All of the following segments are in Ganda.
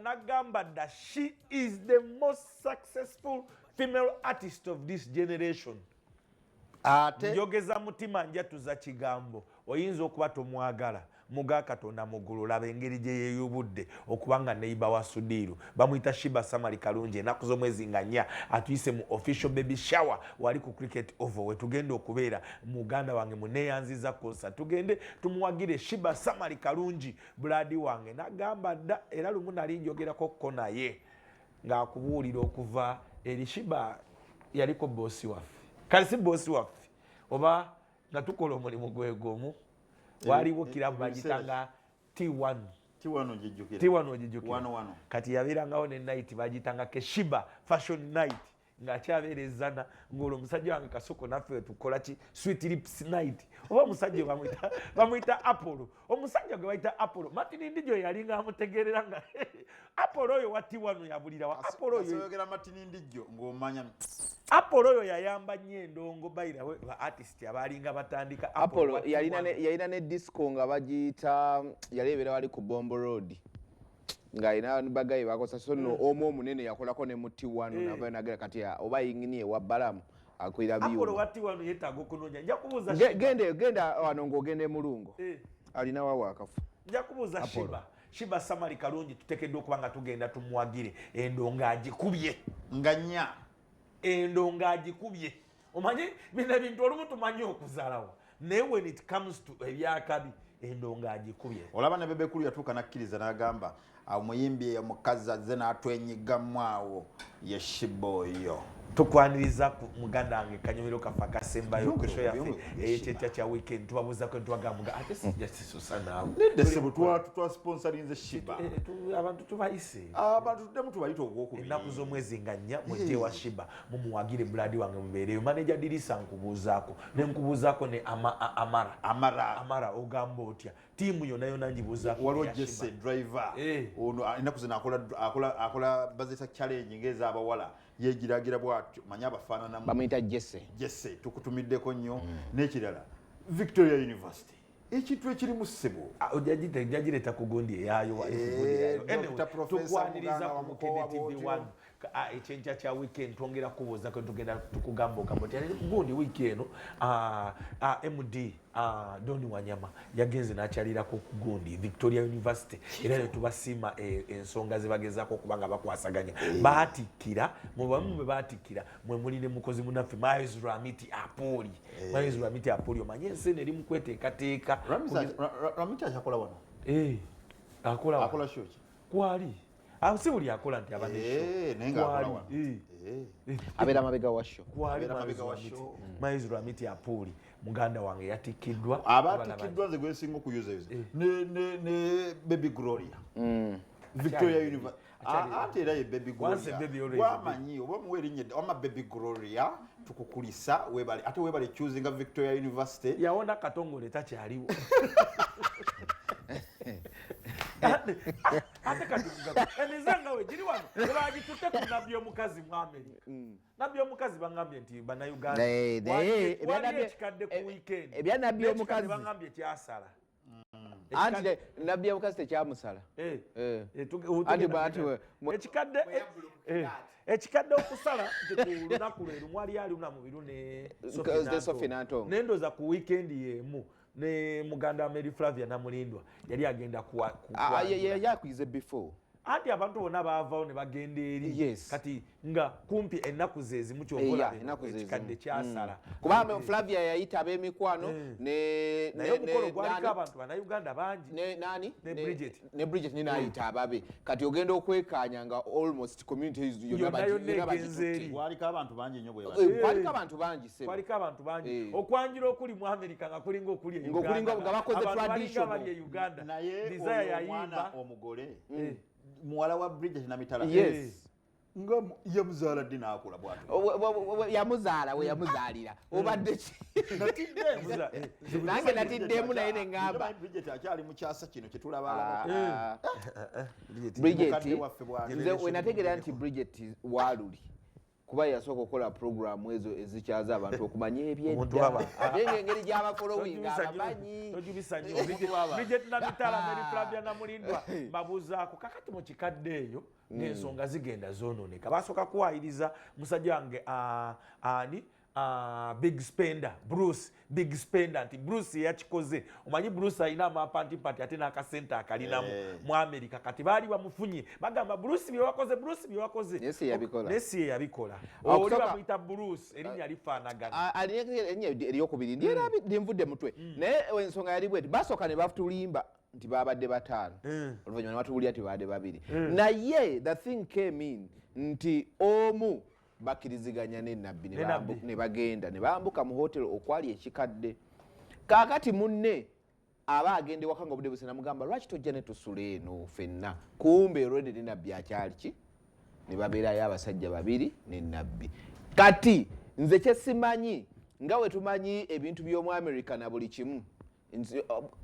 nagamba that she is the most successful female artist of this generation. Njogeza mutima njatuza kigambo oyinza okuba tomwagala muga Katonda mugulu laba engeri gye yeeyubudde okubanga neiba wa Sudiru bamuyita Shiba Samali Kalungi ennaku z'omwezi nga 4 atuyise mu official baby shower wali ku cricket over we tugenda okubeera muganda wange muneeyanziza kosa tugende tumuwagire Shiba Samali Kalungi buladi wange nagamba dda era lumu nali njogerako ko naye ng'akubuulira okuva eri Shiba yaliko boosi waffe kale si boosi waffe oba nga tukola omulimu gwegomu waliwo kirabu bagitanga T1 ogijjukira kati yabeerangawo ne night bagitanga Shiba fashion night ng'akyabeerezana ng'olwo omusajja wange Kasoko naffe tukola ki sweet lips night oba omusajja bamuyita Apollo omusajja gwe bayita Apollo Martin Ndijo yalinga amutegeerera nga Apollo oyo wa T1 yabulirawa Apollo oyo asogera Martin Ndijo ng'omanya Apollo oyo yayamba nnyo endongo bayira ba artist abalinga batandika Apollo yalina ne disco nga bagiyita yaleebera wali ku Bombo Road nga ina bagayi bakosa sono omu omunene yakolako ne muti wano nava nagira kati oba yingini wa balamu akwira biyo Apollo wati wano yetago okunonya nja kubuuza genda wano ng'ogende mulungo alina wawa akafu nja kubuuza Shiba Samali Kalungi tuteekeddwa okuba nga tugenda tumuwagire endonga agikubye nga nnya endonga agikubye omanyi bino ebintu olumu tumanyi okuzaalawo naye when it comes to ebyakabi endonga agikubye olaba ne bebe kulu yatuuka nakkiriza n'agamba omuyimbi omukazi azze n'atwenyigamu awo ye Shiba oyo tukwaniriza muganda wange Kanyomero kafa kasembayo ku show yaffe eyekyekya kya weekend tubabuuzako ntwagamba ate sijja sisusa naawe neddesebu twasponsorinze Shiba abantu tubayise abantu tuddemu tubayita ogwokubiri ennaku z'omwezi nga 4 mujje wa Shiba mumuwagire buladi wange mubeereyo maneja Dirisa nkubuuzaako ne nkubuuzaako ne Amara ogamba otya tiimu yonna ngibuuzaako waliwo Jesse driver ono ennaku zino akola bazita challenge ng'ez'abawala yegiragira bwatyo manya abafaananamu bamuyita Jesse tukutumiddeko nnyo n'ekirala Victoria University ekintu ekirimu ssebo ojagireta kugundi eyayo tukwaniriza ku Mukene TV1 ekyenkya kya weekend twongera kubuuza kwe tugenda tukugamba ogamba oti kugundi wiiki eno MD Doni Wanyama yagenze n'akyalirako kugundi Victoria University era ne tubasiima ensonga ze bagezaako okubanga bakwasaganya baatikkira mu bamu be baatikkira mwe muli ne mukozi munaffe Miles Ramiti Apoli omanye ensi eri mu kweteekateeka Ramiti akyakola wano akola shoki kwali si buli akola nti abeera mabega wa show Miles Ramiti Apoli muganda wange yatikkiddwa abatikkiddwa nze gwesinga okuyuzayuza ne Baby Gloria Victoria University ate era ye Baby Gloria wamanyi oba muwe erinnya wama Baby Gloria tukukulisa ate webale choosing Victoria University yawona katongole takyaliwo ate katuga enizanga we jiri wano bagitute ku Nabbi Omukazi mu America Nabbi Omukazi bangambye nti bana Uganda wali ekikadde ku weekend ebya Nabbi Omukazi bangambye kyasala anti Nabbi Omukazi tekyamusala ekikadde okusala ku lunaku lwe mwali ali una mu biru ne Sophie Nantongo nendoza ku weekend yemu ne muganda Mary Flavia Namulindwa yali agenda yakwize before anti abantu bonna baavaawo ne bagenda eri kati nga kumpi ennaku ze ezimu kyokola ekikadde kyasala kubanga Flavia yayita ab'emikwano naye omukolo gwaliko abantu bannayuganda bangi ne Bridget ninayita ababe kati ogenda okwekanya nga almost communities yonna egenze eri waliko abantu bangi nnyo kwaliko abantu bangi kwaliko abantu bangi okwanjira okuli mu America nga kulinga okuli e Uganda nga bakoze tradition bali e Uganda naye Desire yayimba omugole muwala wa Bridget na mitala nga yamuzaala ddi n'akola bw'atyo yamuzaala we yamuzaalira obadde ki nange natiddemu naye ne ŋŋamba Bridget akyali mu kyasa kino kye tulaba Bridget nze we nategeera nti Bridget Waluli kuba yasooka okukola programu ezo ezikyaza abantu okumanya ebyedda ate ng'engeri gy'abafolowinga abamanyi Bridget Nabitala Mary Flavia Namulindwa mbabuuzaako kakati mu kikadde eyo n'ensonga zigenda zoonooneka basooka kuwayiriza musajja wange ani big spender Bruce big spender nti Bruce yakikoze omanyi Bruce alina amapanti pati ate n'akasente akalinamu mu America kati baali bamufunye bagamba Bruce bye wakoze nesi yabikola oli bamuyita Bruce erinnya lifaanagana erinnya eryokubiri ndyenvudde mutwe naye ensonga yali bweti basooka ne batulimba nti babadde bataano oluvannyuma ne batuwulira nti babadde babiri naye the thing came in nti omu bakiriziganya ne Nabbi ne bagenda ne bambuka mu hotel okwali ekikadde kaakati munne aba agenda ewaka nga obudde buse namugamba lwaki tojja ne tusula eno ffenna kumbe olwedde ne Nabbi akyali ki ne babeerayo abasajja babiri ne Nabbi kati nze kyesimanyi nga we tumanyi ebintu by'omu America na buli kimu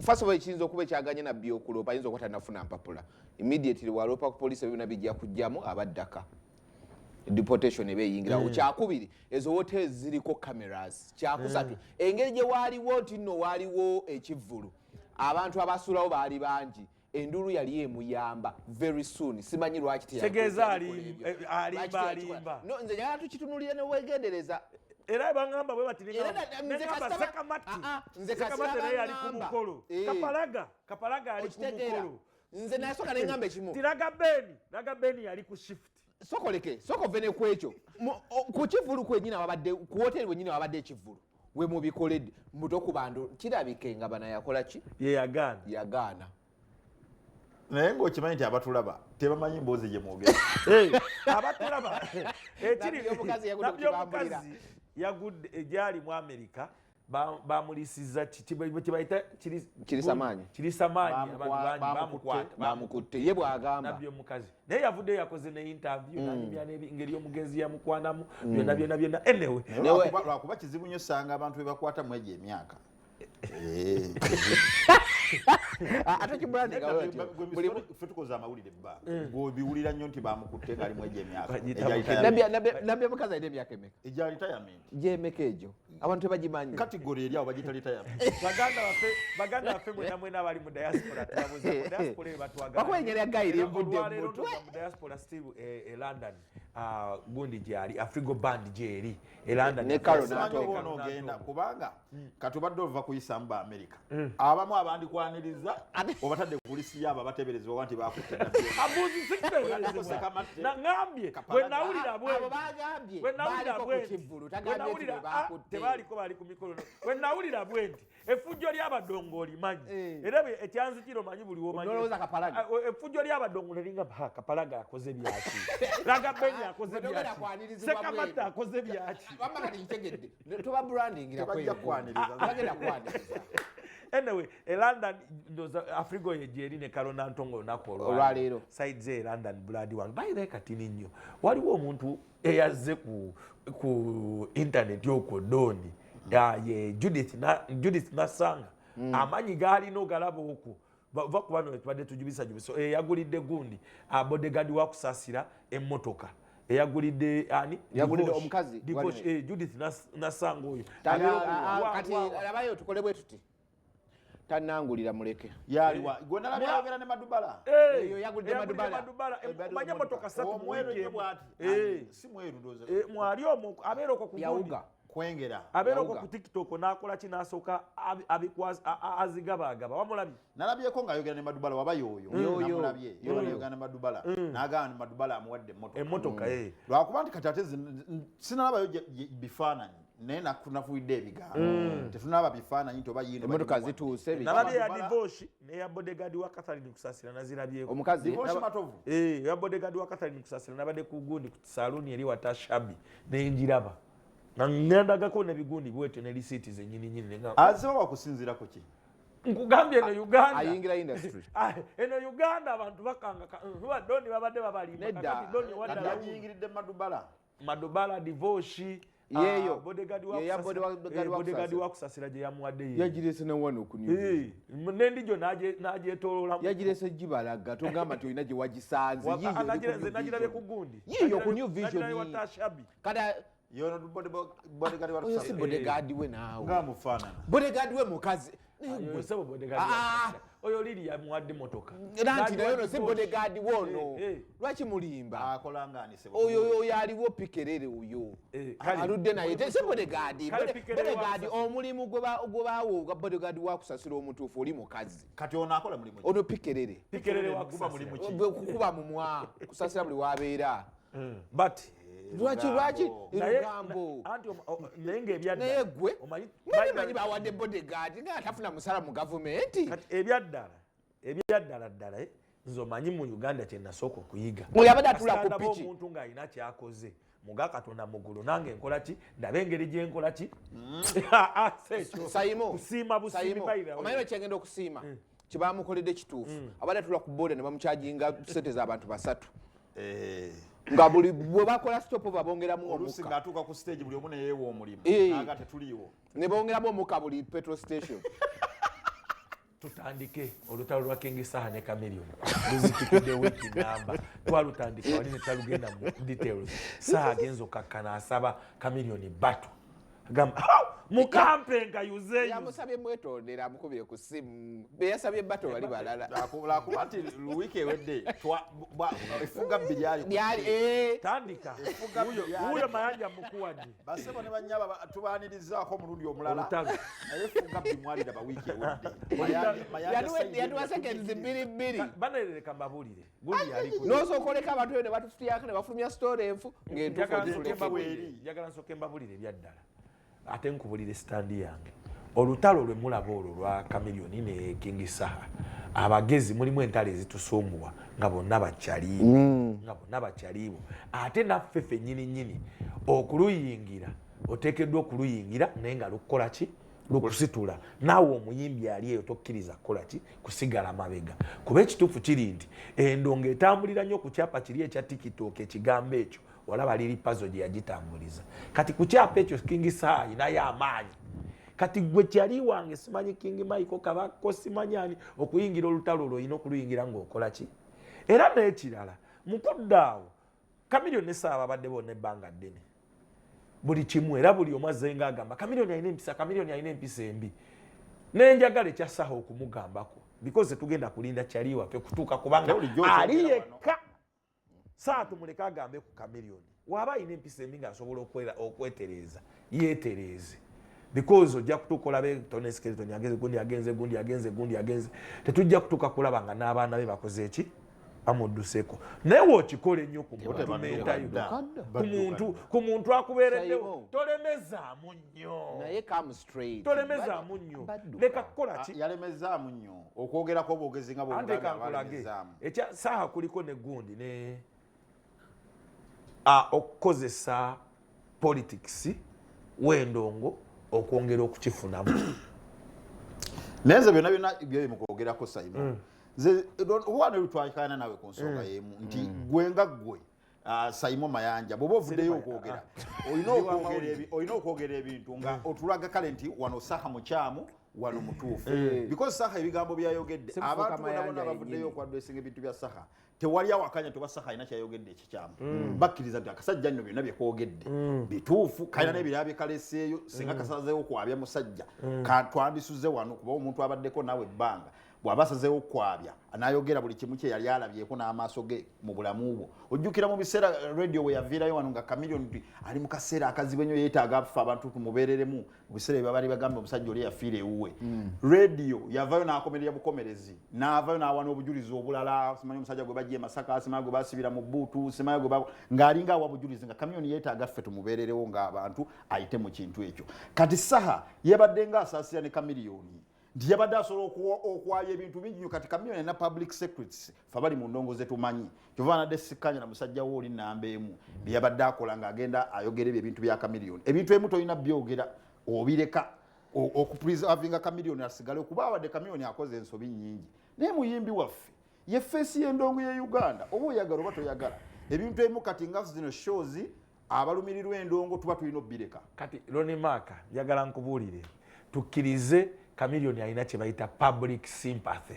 first of all ekiyinza okuba ekyaganye Nabbi okuloopa ayinza okuba tanafuna mpapula immediately waloopa ku poliisi ebyona bijja kujjamu abaddaka deportation ebeyingira kyakubiri ezo hotels ziriko cameras kyakusatu engeri gye waaliwo nti nno waaliwo ekivvulu abantu abasulawo baali bangi endulu yali emuyamba very soon simanyi lwaki tegeeza alimba no nze njagala tukitunulire ne weegendereza era bangamba bwe bati negamba sekamati naye yali ku mukolo kapalaga ali ku mukolo nze nasooka ne ngamba ekimu raga beni yali ku shift sokove kwekyo ku kivulu kwenyini wabadde ku hoteli wenyini wabadde ekivulu we mubikoledde muto ku bantu kirabike nga bana yakola ki yagaana naye ng'okimanyi nti abatulaba tebamanyi mboozi gye mwogera abatulaba Nabbi Omukazi yagudde egyali mu America bamulisiza kibayita kirisamaanyi abantu bamukutte ye bw'agamba Nabbi Omukazi naye yavuddeyo yakoze ne interview nanyumya n'engeri omugenzi yamukwanamu byonna anyway lwakuba kizibu nnyo osanga abantu be bakwata mu egyo emyaka ate kibrandinga ffe tukoze amawulire gwebiwulira nnyo nti bamukutte ngaali mu egyo emyaka Nabbi Omukazi alina emyaka emeka ejya retirement gyemeka egyo abantu tebagimanyi kategori eri awo bagiyita retirement baganda baffe mwena bali mu diaspora tubabuza mu diaspora bakuba engeri yagayira envudde mutwe mu diaspora steve e London gundi gyali Afrigo band gyeri e London ne Carol n'ogenda kubanga katubadde ova kuyisamu ba America abamu abandikwaniriza obatadde ku lisi yaabo abateeberezebwa nti bakutte nangambye tebaaliko bali ku mikolo wenawulira bwe nti effujjo ly'abadongo olimanyi era ekyanzikira omanyi buli womanyi effujjo ly'abadongo neringa kapalaga yakoze byaki raga beni yakoze byaki sekamata akoze byaki tuba brandingira anyway e London Afrigo yegyeri ne Carol Ntongo olunaku olwaleero sides e London blood one by the katini nnyo waliwo omuntu eyazze ku internet y'okwo doni ye Judith Nasanga amanyi gaalina ogalaba okwo va ku bano tubadde tujubisa yagulidde gundi bodyguard wa kusasira emmotoka eyagulidde ani yagulidde omukazi Judith Nasanga oyo kati alabayo tukole bwe tuti tanangulira muleke yaliwa gwe nalabye ayogera ne Madubala eyo yagulidde Madubala manya motoka 3 omweru ye bwati si mweru ndoza mwali omwo abeera okwo ku yawuga kwengera abeera okwo ku TikTok n'akola ki n'asooka azigabagaba wamulabye nalabyeko ng'ayogera ne Madubala waba yoyo namulabye yogera ne Madubala n'agamba ne Madubala amuwadde emmotoka lwakuba nti kati ate sinalabayo bifaananyi naye nafuidde ebigambo tetunaba bifaananyi nti oba yino emmotoka zituuse nalabye ya divorce neya bodyguard wa Catherine Kusasira nazirabyeko omukazi matovu ya bodyguard wa Catherine Kusasira nabadde ku gundi ku saluni eri wata Shabi nenjiraba nangandagako nebigundi bwete ne receipts ennyini aziba wakusinzira ku ki nkugambye eno Uganda ayingira industry eno Uganda abantu bakanga doni babadde babalima kakati doni wadda yingiridde Madubala divorce yeyo bodegaadi wakusasira gye yamuwadde yagirese ne wano okunyuza n'endijo n'agyetoloola yagirese gibalaga togamba nti olina gye wagisanze nagirabye ku gundi yiyo ku new vision kata oyo si bodegaadi we naawe ngaamufaanana bodegaadi we mukazi oyo liri yamuwadde motoka nanti naye ono si bodegaadi wono lwaki mulimba oyo aliwo pikerere oyo aludde naye si bodegaadi omulimu gwe baawo ogwa bodegaadi wakusasira omutuufu oli mukazi kati ono akola mulimu ono pikerere kukuba mumwa kusasira buli wabeera but lwaki ebigambo naye naye gwe manyi bawadde bodegaadi nga atafuna musala mu gavumenti ebyaddala ddala nze omanyi mu Uganda kye nasooka okuyiga oyabadde atula ku piki omuntu ng'alina kyakoze muga Katonda mugulu nange nkola ki ndaba engeri gye nkola ki Simo omanyi kyengenda okusiima kyebamukoledde kituufu abadde atula ku booda ne bamukyajinga sente z'abantu 3 nga buli bwe bakola stop babongeramu olusi ng'atuuka ku stage buli omu ne yeewa omulimu naga tetuliiwo ne bongeramu omuka buli petrol station tutandike olutalo lwa King Saha ne Chameleon luzitikidde wiiki namba twalutandika wali ne talugenda mu details Saha agenza okakkana asaba Chameleon batu agamba mukampe nga yuzeeyo yamusabye mwetondera amukubire ku simu beyasabye bato bali balala akuba nti luwiiki ewedde efuga byali tandika uyo mayanja mukuwadde basebo ne banyaba tubaanirizaako omulundi omulala naye efuga bimwalira bawiiki ewedde yatuwasekenzi 2 banerereka mbabulire gundi yaliko n'osookoleka abantu eyo ne batutuyako ne bafulumya story enfu njagala nsooke mbabulire ebyaddala ate nkubulire standi yange olutalo lwe mulaba olwo lwa Chameleon ne King Saha abagezi mulimu entalo ezitusunguwa nga bonna bakyaliibo ate naffe ffennyini okuluyingira oteekeddwa okuluyingira naye nga lukukola ki lukusitula naawe omuyimbi ali eyo tokkiriza kukola ki kusigala mabega kuba ekituufu kiri nti endongo etambulira nnyo ku kyapa kiri ekya TikTok ekigambo ekyo olaba liri pazo gye yagitambuliza kati ku kyapa ekyo King Saha alinayo amaanyi kati gwe kyali wange simanyi King Michael Kabako simanyani okuyingira olutalo olwo olina okuluyingira ng'okola ki era n'ekirala mukuddaawo Chameleon ne Saha babadde bonna ebbanga ddene buli kimu era buli omu azzenga agamba Chameleon alina empisa embi nenjagala ekya Saha okumugambako because tugenda kulinda kyali waffe kutuuka kubanga ali yekka Saha tumuleka agambe ku Chameleon waba alina empisa embi ng'asobola okwetereeza yeetereeze because ojja kutuuka olabe Tony Skeleton agenze tetujja kutuuka kulaba nga n'abaana be bakoze eki amudduseko naye wookikola ennyo ku muntu akubeereddewo tolemezaamu nnyo tolemezaamu nnyo leka kukola ki yalemezaamu nnyo okwogerako obwogezi nga bwolage ekya Saha kuliko ne gundi ne okukozesa politics w'endongo okwongera okukifunamu naye nze byonna byo bimukwogerako Simo nze oba nelutwakana nawe ku nsonga y'emu nti gwe nga gwe Simo Mayanja bw'oba ovuddeyo okwogera olina okwogera ebintu nga otulaga kale nti wano Saha mukyamu wano mutuufu because Saha ebigambo byayogedde abantu bonna bavuddeyo okwadwesinga ebintu bya Saha tewali awakanya tuba Saha alina kyayogedde ekikyamu bakkiriza nti akasajja nno byonna byekoogedde bituufu kalina n'ebirala byekaleseeyo singa kasazeewo kwabya musajja twandisuze wano kuba omuntu abaddeko nawe ebbanga bw'aba asazeewo okwabya n'ayogera buli kimu kye yali alabyeko n'amaaso ge mu bulamu bwo ojjukira mu biseera radio we yaviirayo wano nga Chameleon ali mu kaseera akazibu ennyo yeetaaga afa abantu tumubeereremu mu biseera bye baali bagamba omusajja oli yafiira ewuwe radio yavayo n'akomerera bukomerezi n'avayo n'awana obujulizi obulala simanyi omusajja gwe bajja e Masaka simanyi gwe basibira mu bbuutu simanyi gwe ng'alinga awa bujulizi nga Chameleon yeetaaga ffe tumubeererewo ng'abantu ayite mu kintu ekyo kati Saha yabadde ng'asaasira ne Chameleon nti yabadde asobola okwabya ebintu bingi nnyo kati Chameleon alina public secrets fe bali mu ndongo ze tumanyi kyova nadde sikkanya na musajja wo oli nnamba emu bye yabadde akola ng'agenda ayogera ebintu bya Chameleon ebintu ebimu tolina byogera obireka okupreservinga Chameleon asigale kuba abadde Chameleon akoze ensobi nnyingi naye muyimbi waffe ye feesi y'endongo ye Uganda oba oyagala oba toyagala ebintu ebimu kati nga zino shows abalumirirwa endongo tuba tulina obbireka. Kati Ronnie Maka njagala nkubuulire tukkirize Chameleone alina kye bayita public sympathy.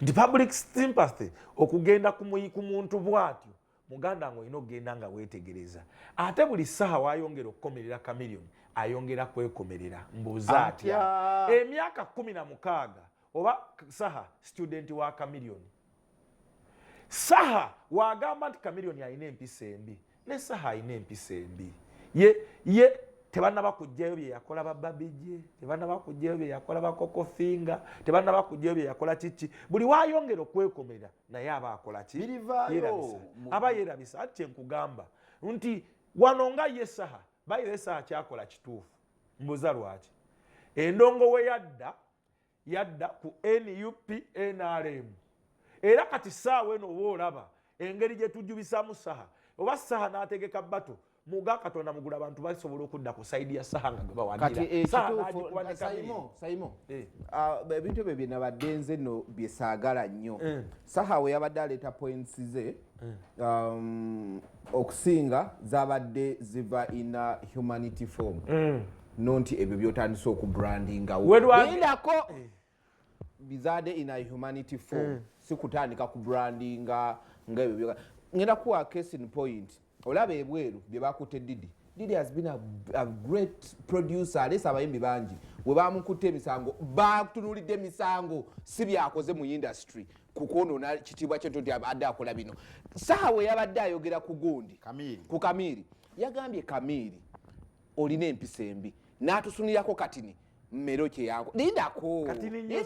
Nti public sympathy okugenda ku muntu bw'atyo muganda ngo olina okugenda nga weetegereza. Ate buli ssaawa wayongera okukomerera Chameleone ayongera kwekomerera mbuuza atya. Emyaka 16 oba Saha student wa Chameleone. Saha wagamba nti Chameleone alina empisa embi ne Saha alina empisa embi. Ye tebanaba kujjayo bye yakola bababije, tebanaba kujjayo bye yakola bakokofinga, tebanaba kujjayo bye yakola kiki. Buli wayongera okwekomerera naye aba akola ki? Aba yerabisa. Ati nkugamba nti wano nga ye Saha bayire Saha kyakola kituufu. Mbuza lwaki endongo we yadda ku NUP NRM. Era kati saawe no wolaba engeri gye tujubisaamu Saha oba Saha n'ategeka bato muga Katonda mugula abantu basobola okudda ku side ya Saha nga bawanira. Saimo ebintu ebyo bye nabadde nze no bye saagala nnyo. Saha we yabadde aleeta points ze okusinga zabadde ziva in humanity form. Nonti ebyo byotandise okubrandingawo lindako bizade in a humanity form. Sikutandika kubrandinga nga ebyo ngenda kuwa case in point. Olaba ebweru bye bakutte Didi has been a great producer. Aleese abayimbi bangi we bamukutte emisango batunulidde emisango si byakoze mu industry kukonoona kitiibwa kye nti adde akola bino. Saha we yabadde ayogera ku gundi ku Kamiri yagambye Kamiri olina empisa embi n'atusunirako katini mmero kye yako lindako katini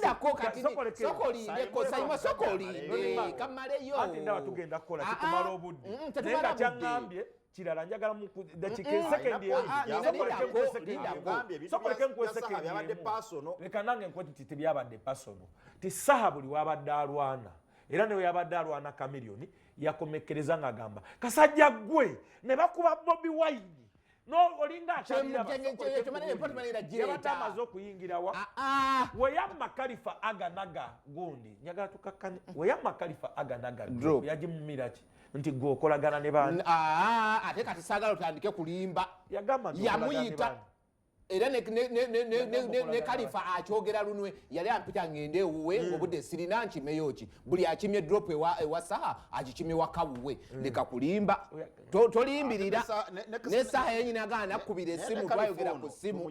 sokolindeko Saimo sokolinde kamaleyo ati ndawa tugenda kukola kitumala obudde nenga kyangambye kirala njagala mu dakika sekendi sokoleke nkwe sekendi yabadde personal leka nange nkwe titi byabadde personal ti Saha buli wabadde alwana era ne yabadde alwana Chameleone yakomekereza ngagamba kasajja gwe ne bakuba Bobi Wine no olinga akyalira yabatamaze okuyingirawa weyamma Khalifa aganaga gundi njagala tukakkane weyamma Khalifa aganaga yagimumira ki nti gwe okolagana ne bandi ate kati saagala otandike kulimba yagamba yamuyita era ne Khalifa akyogera lunwe yali ampita ngende ewuwe obudde sirina nkimeyo ki buli akimye drop ewa Saha agikimye wakawuwe leka kulimba tolimbirira ne Saha yenyini agana nakubira essimu twayogera ku ssimu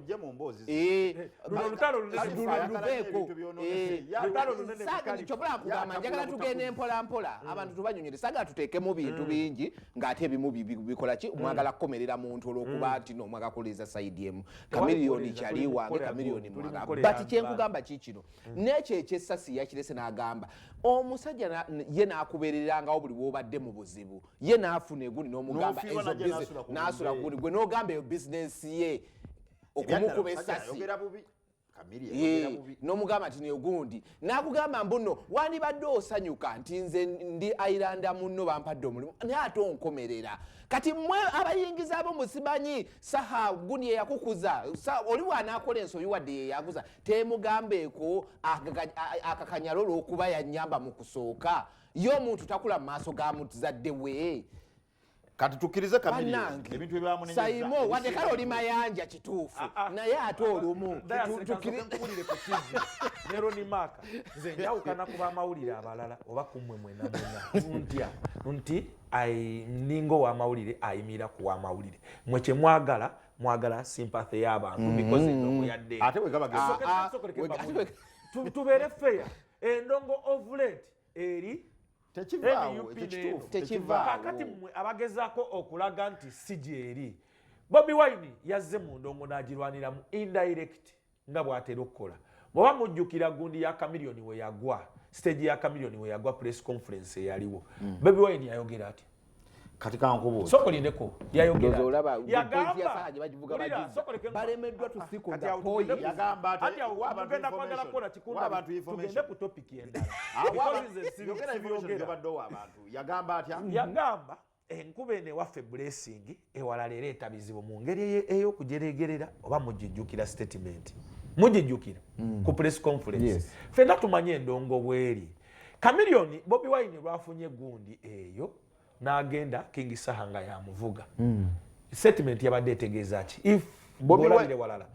kyobula nkugamba njagala tugende mpolampola abantu tubanyonyere saagala tuteekemu bintu bingi ng'ate ebimu bikola ki mwagala kukomerera muntu olw'okuba nti nomwagala kuliza saidi emu Chameleone kyali wange Chameleone mwagala bati kyenkugamba kikino n'ekyo ekyessasi yakirese n'agamba omusajja ye n'akubeererangawo buli w'obadde mu buzibu ye n'afuna egundi n'omugamba ezo bizinesi n'asula gundi gwe n'ogamba eyo bizinesi ye okumukuba essasi n'omugamba nti neogundi n'akugamba mbuno wandibadde osanyuka nti nze ndi Ailanda munno bampadde omulimu naye ate onkomerera kati mmwe abayingiza abo musimanyi Saha gundi yeyakukuza oli bw'anaakola ensobi wadde yeyakuza temugambeeko akakanyalo olw'okuba yannyamba mu kusooka ye omuntu takula mu maaso ga muzadde we kati tukkirize Chameleone ebintu ebyamuneneza Saimo wadde kale oli mayanja kituufu naye ate olumu tukkirire ku TV ne Ronnie Maka nze njawukana ku bamawulire abalala oba ku mmwe mwena mwena nti ningo w'amawulire ayimira ku w'amawulire mwe kye mwagala sympathy y'abantu because endongo yadde ate we gaba tubeere fair endongo of late eri kakati mmwe abagezaako okulaga nti si gyeri Bobi Wine yazze mu ndongo n'agirwanira mu indirect nga bw'atera okukola bw'oba mujjukira gundi ya Chameleone we yagwa stage ya Chameleone we yagwa press conference eyaliwo Bobi Wine yayogera ati kati kankubuuza sokolindeko yayogera balemeddwa tusikonda yagamba ati tugenda kwagala kukola kikunda tugende ku topic endala yagamba enkuba eno ewaffe blessing ewalala ereeta bizibu mu ngeri ey'okujeregerera oba mugijjukira statement mugijjukira ku press conference ffenna tumanye endongo bweri Chameleone Bobi Wine lwafunye gundi eyo n'agenda King Saha nga yamuvuga Statement yabadde etegeeza ki? If Bobby Wine walala.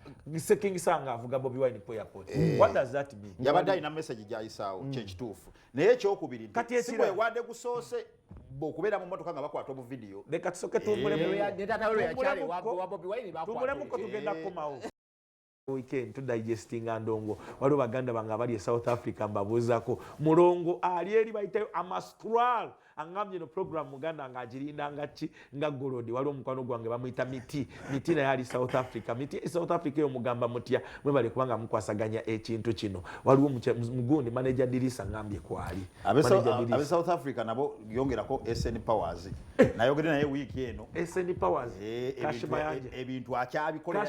King Sanga avuga Bobby Wine po airport. What does that mean? Yabadde ina message gyayisaawo change tuufu. Naye ekyokubiri sibwe wadde gusoose okubeera mu mmotoka nga bakwata obu video. Leka tusoke tumulemu tugenda kukomawo. Weekend to digesting andongo waliwo baganda bange abali e South Africa mbabuuzako mulongo ali eri bayitayo amastral angambye no program muganda ng'agirinda nga golodi waliwo omukwano gwange bamuyita miti naye ali South Africa miti South Africa eyo mugamba mutya mwebale kubanga mukwasaganya ekintu kino waliwo mugundi manager dirisa ngambye kwali abe South Africa nabo yongerako SN Powers nayogere naye week eno SN Powers ebintu akyabikolera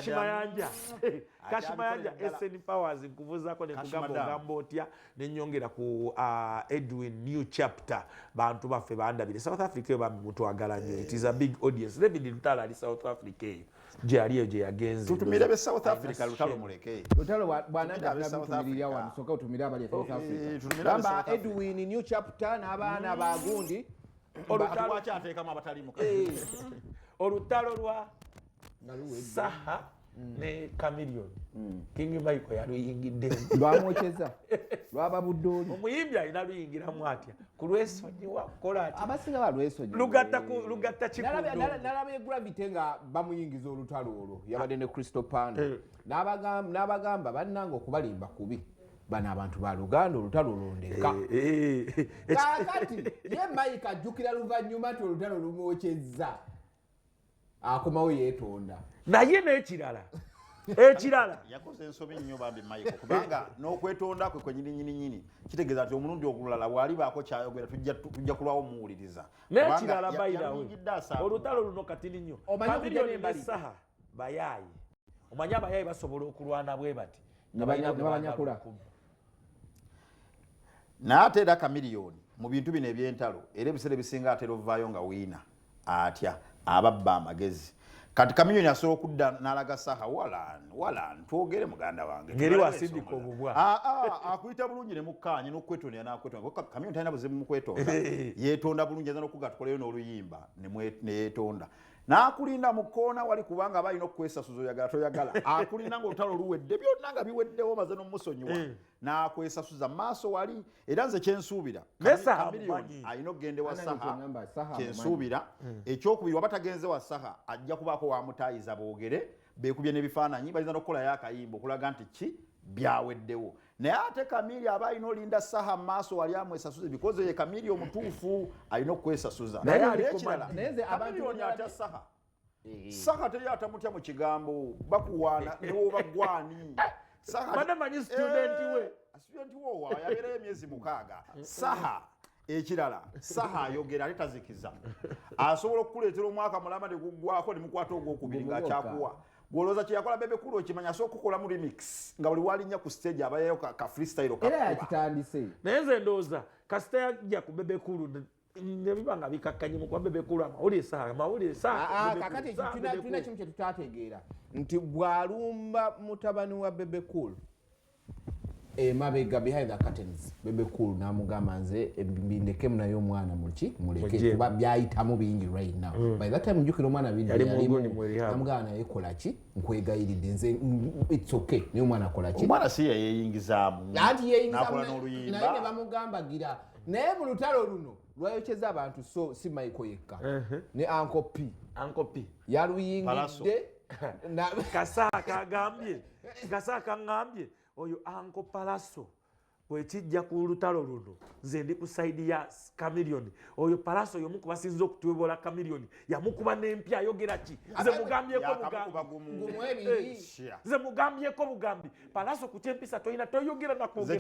Kashimayanja SN Powers nkuvuzaako ne kugamba ogamba otya nenyongera ku Edwin new chapter bantu baffe bandabire South Africa bambi mutwagala nnyo it is a big audience David Lutalo ali South Africa gye aliyo gye yagenze tutumire be South Africa Lutalo muleke Lutalo bwananga tutumiriya wano soka utumira abali South Africa bamba Edwin new chapter n'abaana bagundi olutalo akyateekamu abatali muka olutalo lwa Saha ne Chameleon King Michael yaluyingidde lwamwokyeza lwaba buddoli omuyimbi alina luyingiramu atya ku lwesonyi wakola ati abasinga balwesonyi lugatta nalaba Gravity nga bamuyingiza olutalo olwo yabadde ne Crystal Panda n'abagamba bannanga okubalimba kubi bana abantu ba Luganda olutalo londeka kakati ye Mike ajjukira luvannyuma nti olutalo lumwokyezza akomawo yeetonda naye n'ekirala yakoze ensobi nnyo bambi Mike kubanga n'okwetonda kwe nyini kitegeeza nti omulundi ogulala bw'ali baako kyayogera tujja kulwawo muwuliriza n'ekirala bayirawe olutalo luno katini nnyo Chameleon ne Saha bayaayi omanyi abayaayi basobola okulwana bwe bati nebanyakula naye ate era Chameleon mu bintu bino eby'entalo era ebiseera ebisinga atera ovaayo nga wiina atya ababba amagezi kati Chameleon asobola okudda n'alaga Saha walan twogere muganda wange ngeri wasindika obubwa akuyita bulungi ne mukkaanye n'okwetonera n'akwetonera Chameleon talina buzibu mu kwetonda yeetonda bulungi eza n'okuga tukoleyo n'oluyimba ne yeetonda n'akulinda mu kkoona wali kubanga balina okwesasuza oyagala toyagala akulinda ng'olutalo luwedde byonna nga biweddewo maze n'omusonyiwa n'akwesasuza maaso wali era nze kyensuubira Chameleon alina okugenda ewa Saha kyensuubira ekyokubiri waba tagenze wa Saha ajja kubaako wamutaayiza boogere beekubye n'ebifaananyi bayinza n'okukolayo akayimba okulaga nti ki byaweddewo naye ate Chameleon aba alina olinda Saha maaso wali amwesasuze because ye Chameleon omutuufu alina okwesasuza naye ekirala Chameleon atya Saha teri atamutya mu kigambo bakuwaana newoba gwani manamanyi studenti we yabeerayo emyezi 6 Saha ekirala Saha ayogera ate tazikiza asobola okukuleetera omwaka mulama ne guggwako ne mukwata ogwokubiri ng'akyakuwa gwolooza kyeyakola Bebe Cool okimanya asooka okukolamu remix nga buli walinnya ku stage abayeyo ka freestyle era yakitandise naye nze ndowooza kasita yajja ku Bebe Cool nebiba nga bikakkanye mu kwa Bebe Cool amawulire Saha kakati tulina kimu kye tutategeera nti bw'alumba mutabani wa Bebe Cool mabega behind the curtains Bebe Cool namugamba nze mbindekemu naye omwana muleke kuba byayitamu bingi right now by that time njukira omwana namugamba naye kola ki nkwegayiridde nze it's okay naye omwana akola ki omwana si yeeyingizaamu nakola n'oluyimba naye ne bamugambagira naye mu lutalo luno lwayokyeza abantu so si Michael yekka ne Uncle P yaluyingidde Kasaka ngambye oyo Uncle Palaso bwekijja ku lutalo luno nze ndi ku side ya Chameleon oyo Palaso yomu kubasinza okutwebola Chameleon yamukuba n'empya ayogera ki nze mugambyeko bugambi Palaso ku kyempisa toyina toyogera nakugwe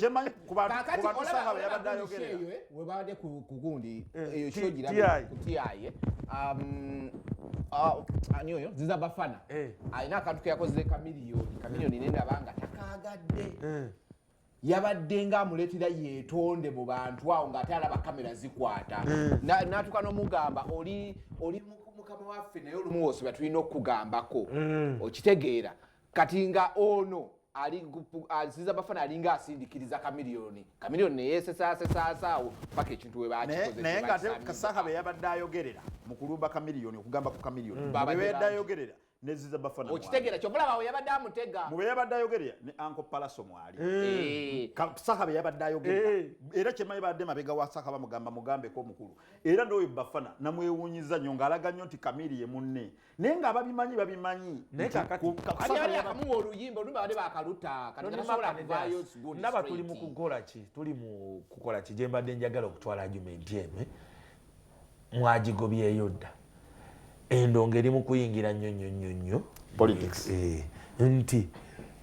badde ku gundi eyo shogira ku TI aniyo ziza bafana alina akantu ke yakoze Chameleon nendabanga takaagadde yabadde nga amuleetera yeetonde mu bantu awo ng'ate alaba kamera zikwata n'atuuka n'omugamba oli mukama waffe naye olumu wose batulina okukugambako okitegeera kati nga ono ali aziza bafana alinga asindikiriza kamiliyoni neyesesaawo paka ekintu we bakikoze naye ng'ate Kasaka be yabadde ayogerera mu kulumba kamiliyoni okugamba ku kamiliyoni babadde ayogerera neziza bafana okitegera kyovulaba we yabadde amutega mu be yabadde ayogerera ne Uncle Palaso mwali Kasaka be yabadde ayogerera era kyemayi badde mabega wa Saka bamugambeko omukulu era n'oyo bafana namwewuunyiza nnyo ng'alaga nnyo nti kamiri ye munne naye ng'ababimanyi akamuwa oluyimba olumba badde bakaluta naba tuli mu kukola ki gye mbadde njagala okutwala argument eno mwagigobyeyo dda endongo eri mu kuyingira nnyo politics nti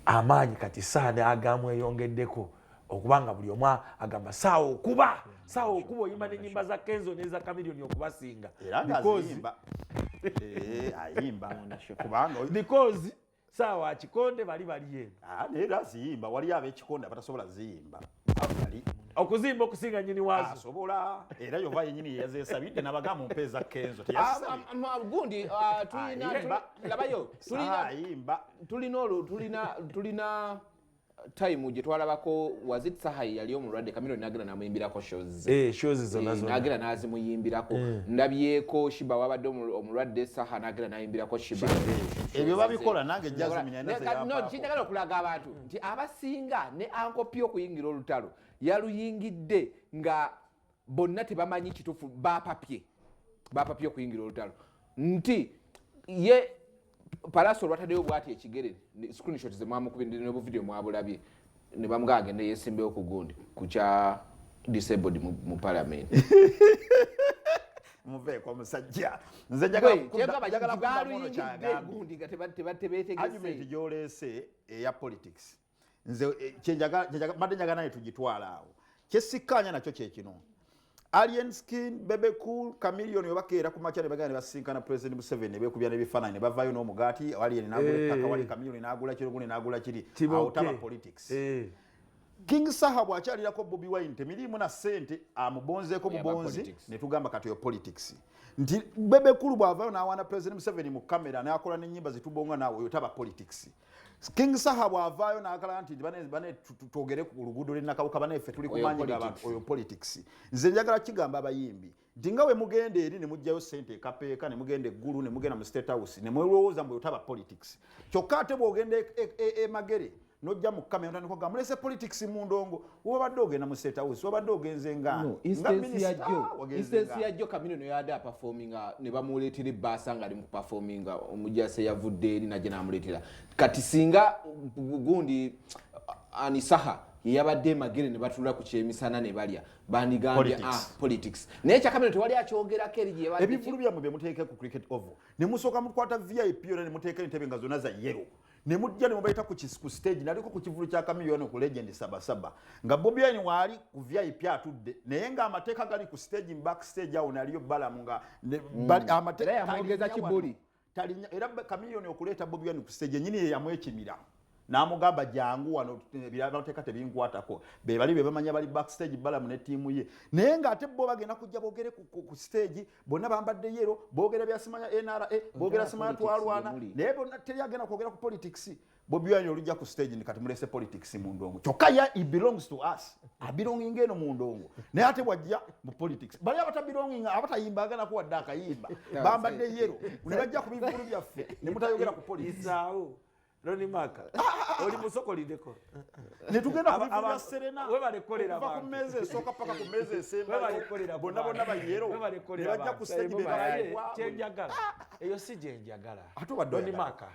amaanyi kati saana agamweyongeddeko okubanga buli omu agamba saawa okuba oyimba n'ennyimba za Kenzo n'eza kamiliyoni okubasinga because saawa akikonde bali eno era ziyimba wali ab'ekikonde abatasobola ziyimba okuzimba okusinga nyini waazo asobola era yova yenyini yazesabidde nabagamba mpeeza Kenzo gundi labayo tulina time gye twalabako wazit Sahai yali omulwadde kamiliyoni nagenda namuyimbirako shows zonna nagenda nazimuyimbirako ndabyeko Shiba wabadde omulwadde Saha nagenda nayimbirako Shiba ebyo babikola nange kinjagala okulaga abantu nti abasinga ne ankopi okuyingira olutalo yaluyingidde nga bonna tebamanyi kituufu bapapye okuyingira olutalo nti ye Palaso lwataddeyo bwati ekigere screenshot ze mwamukubidde ne video mwabulabye ne bamugaa agende yesimbeyo ku gundi ku kya disabled mu parliament muveeko omusajja nze njagala gundi nga tebatebeetegese argument gy'oleese eya politics nze mbadde njagala naye tugitwala awo kyesikkaanya nakyo kyekino Alien Skin, Bebe Cool, Chameleone bakeera ku makya ne bagana ne basinkana President Museveni ne beekubya n'ebifaananyi ne bavaayo n'omugaati Alien n'agula ettaka wali Chameleone n'agula kiro gundi n'agula kiri awutaba politics. King Saha bw'akyalirako Bobi Wine temiriimu na ssente amubonzeeko mubonzi ne tugamba kati yo politics. Nti Bebe Cool bw'avaayo n'awaana President Museveni mu kamera n'akola n'ennyimba zitubonga naawe oyo taba politics. King Saha bw'avaayo n'agala nti bane twogere ku luguudo lw'Ennakawuka baneffe tuli kumanyiga abantu oyo politics. Nze njagala kigamba abayimbi nti nga we mugenda eri ne mugjayo ssente ekapeeka ne mugenda eggulu ne mugenda mu State House ne mwelowooza mbu otaba politics. Kyokka ate bw'ogenda Magere n'ojja mu kamera otandika okugamba mulese politics mu ndongo wabadde ogenda mu State House wabadde ogenze instance yajjo Chameleone yadde aperforminga ne bamuleetera ebbaasa nga ali mu performinga omujjase yavudde eri najje n'amuleetera kati singa gundi Anisaha yabadde Magere ne batulula ku kyemisana ne balya bandigambye politics naye kya Chameleone tewali akyogerako eri gye ebivulu byammwe bye muteeke ku cricket oval ne musooka mukwata VIP yona ne muteeka entebe nga zonna za yellow ne mujja ne mubayita ku stage naliko ku kivulu kya Chameleone ku legend sabasaba nga Bobi Wine wali ku VIP atudde naye nga amateeka gali ku stage backstage awo naliyo balamu nga amateeka yamwogeza kibuli era Chameleone okuleeta Bobi Wine ku stage nyini ye yamwekimira n'amugamba jangu wano birabateeka tebinkwatako be bali be bamanya bali backstage balamu ne tiimu ye naye ng'ate bo bagenda kujja boogere ku stage bonna bambadde yero boogera byasimanya NRA boogera simanya twalwana naye bonna teri agenda kwogera ku politics Bobi Wine olujja ku stage kati mulese politics mu ndongo kyokka ya it belongs to us abelonging eno mu ndongo naye ate bwajja mu politics bali abatabelonging abatayimbaagana kuwadde akayimba bambadde yero ne bajja ku bivulu byaffe ne mutayogera ku politics Roni Maka oli musoko lideko netugenda kubivuga Serena we balekolera ba ku meze soka paka ku meze semba we balekolera bonna bayero we balekolera bajja ku stage cyenjagala eyo si cyenjagala Roni Maka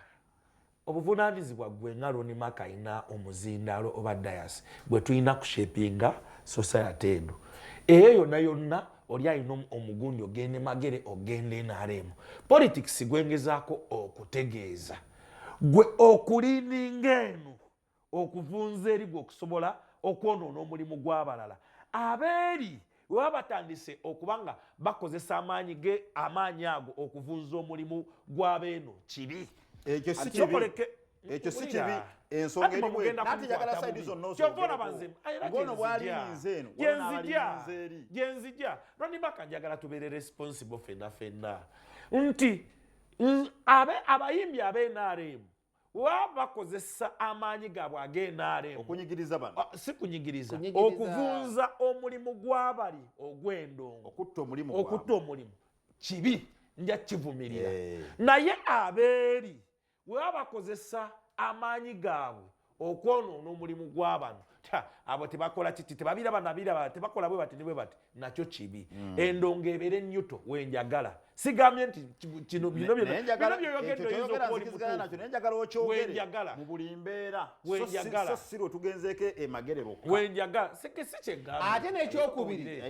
obuvunaanyizibwa gwe nga Roni Maka ina omuzindalo oba dayas bwe tuyina ku shapinga society eno eyo yonna oli ayina omugundi ogende Magere ogende NRM politics gwengezaako okutegeeza gwe okulininga eno okuvunza eri gwe okusobola okwonoona omulimu gw'abalala abeeri we batandise okubanga bakozesa amaanyi ago okuvunza omulimu gw'abeeno kibi ekyo si kibi ekyo si kibi ensonga erimu nati njagala saidi zonna kyovona banzimu ngono bwalinze eno gyenzija Roni Maka njagala tubeere responsible fenna nti abayimbi ab'NRM wabakozesa amaanyi gaabwe ag'NRM okunyigiriza bano si kunyigiriza okuvunza omulimu gw'abali ogw'endongo okutta omulimu kibi nja kivumirira naye abeeri we babakozesa amaanyi gaabwe okwonoona omulimu gw'abano abo tebakola kiti tebabiraba tebakola bwe bati ne bwe bati nakyo kibi endongo ebeere ennyuto wenjagala sigambye nti kino bino nenjagala okyogere mu buli mbeera so siro tugenzeeko emagerero wenjagala si kyegamba ate n'ekyokubiri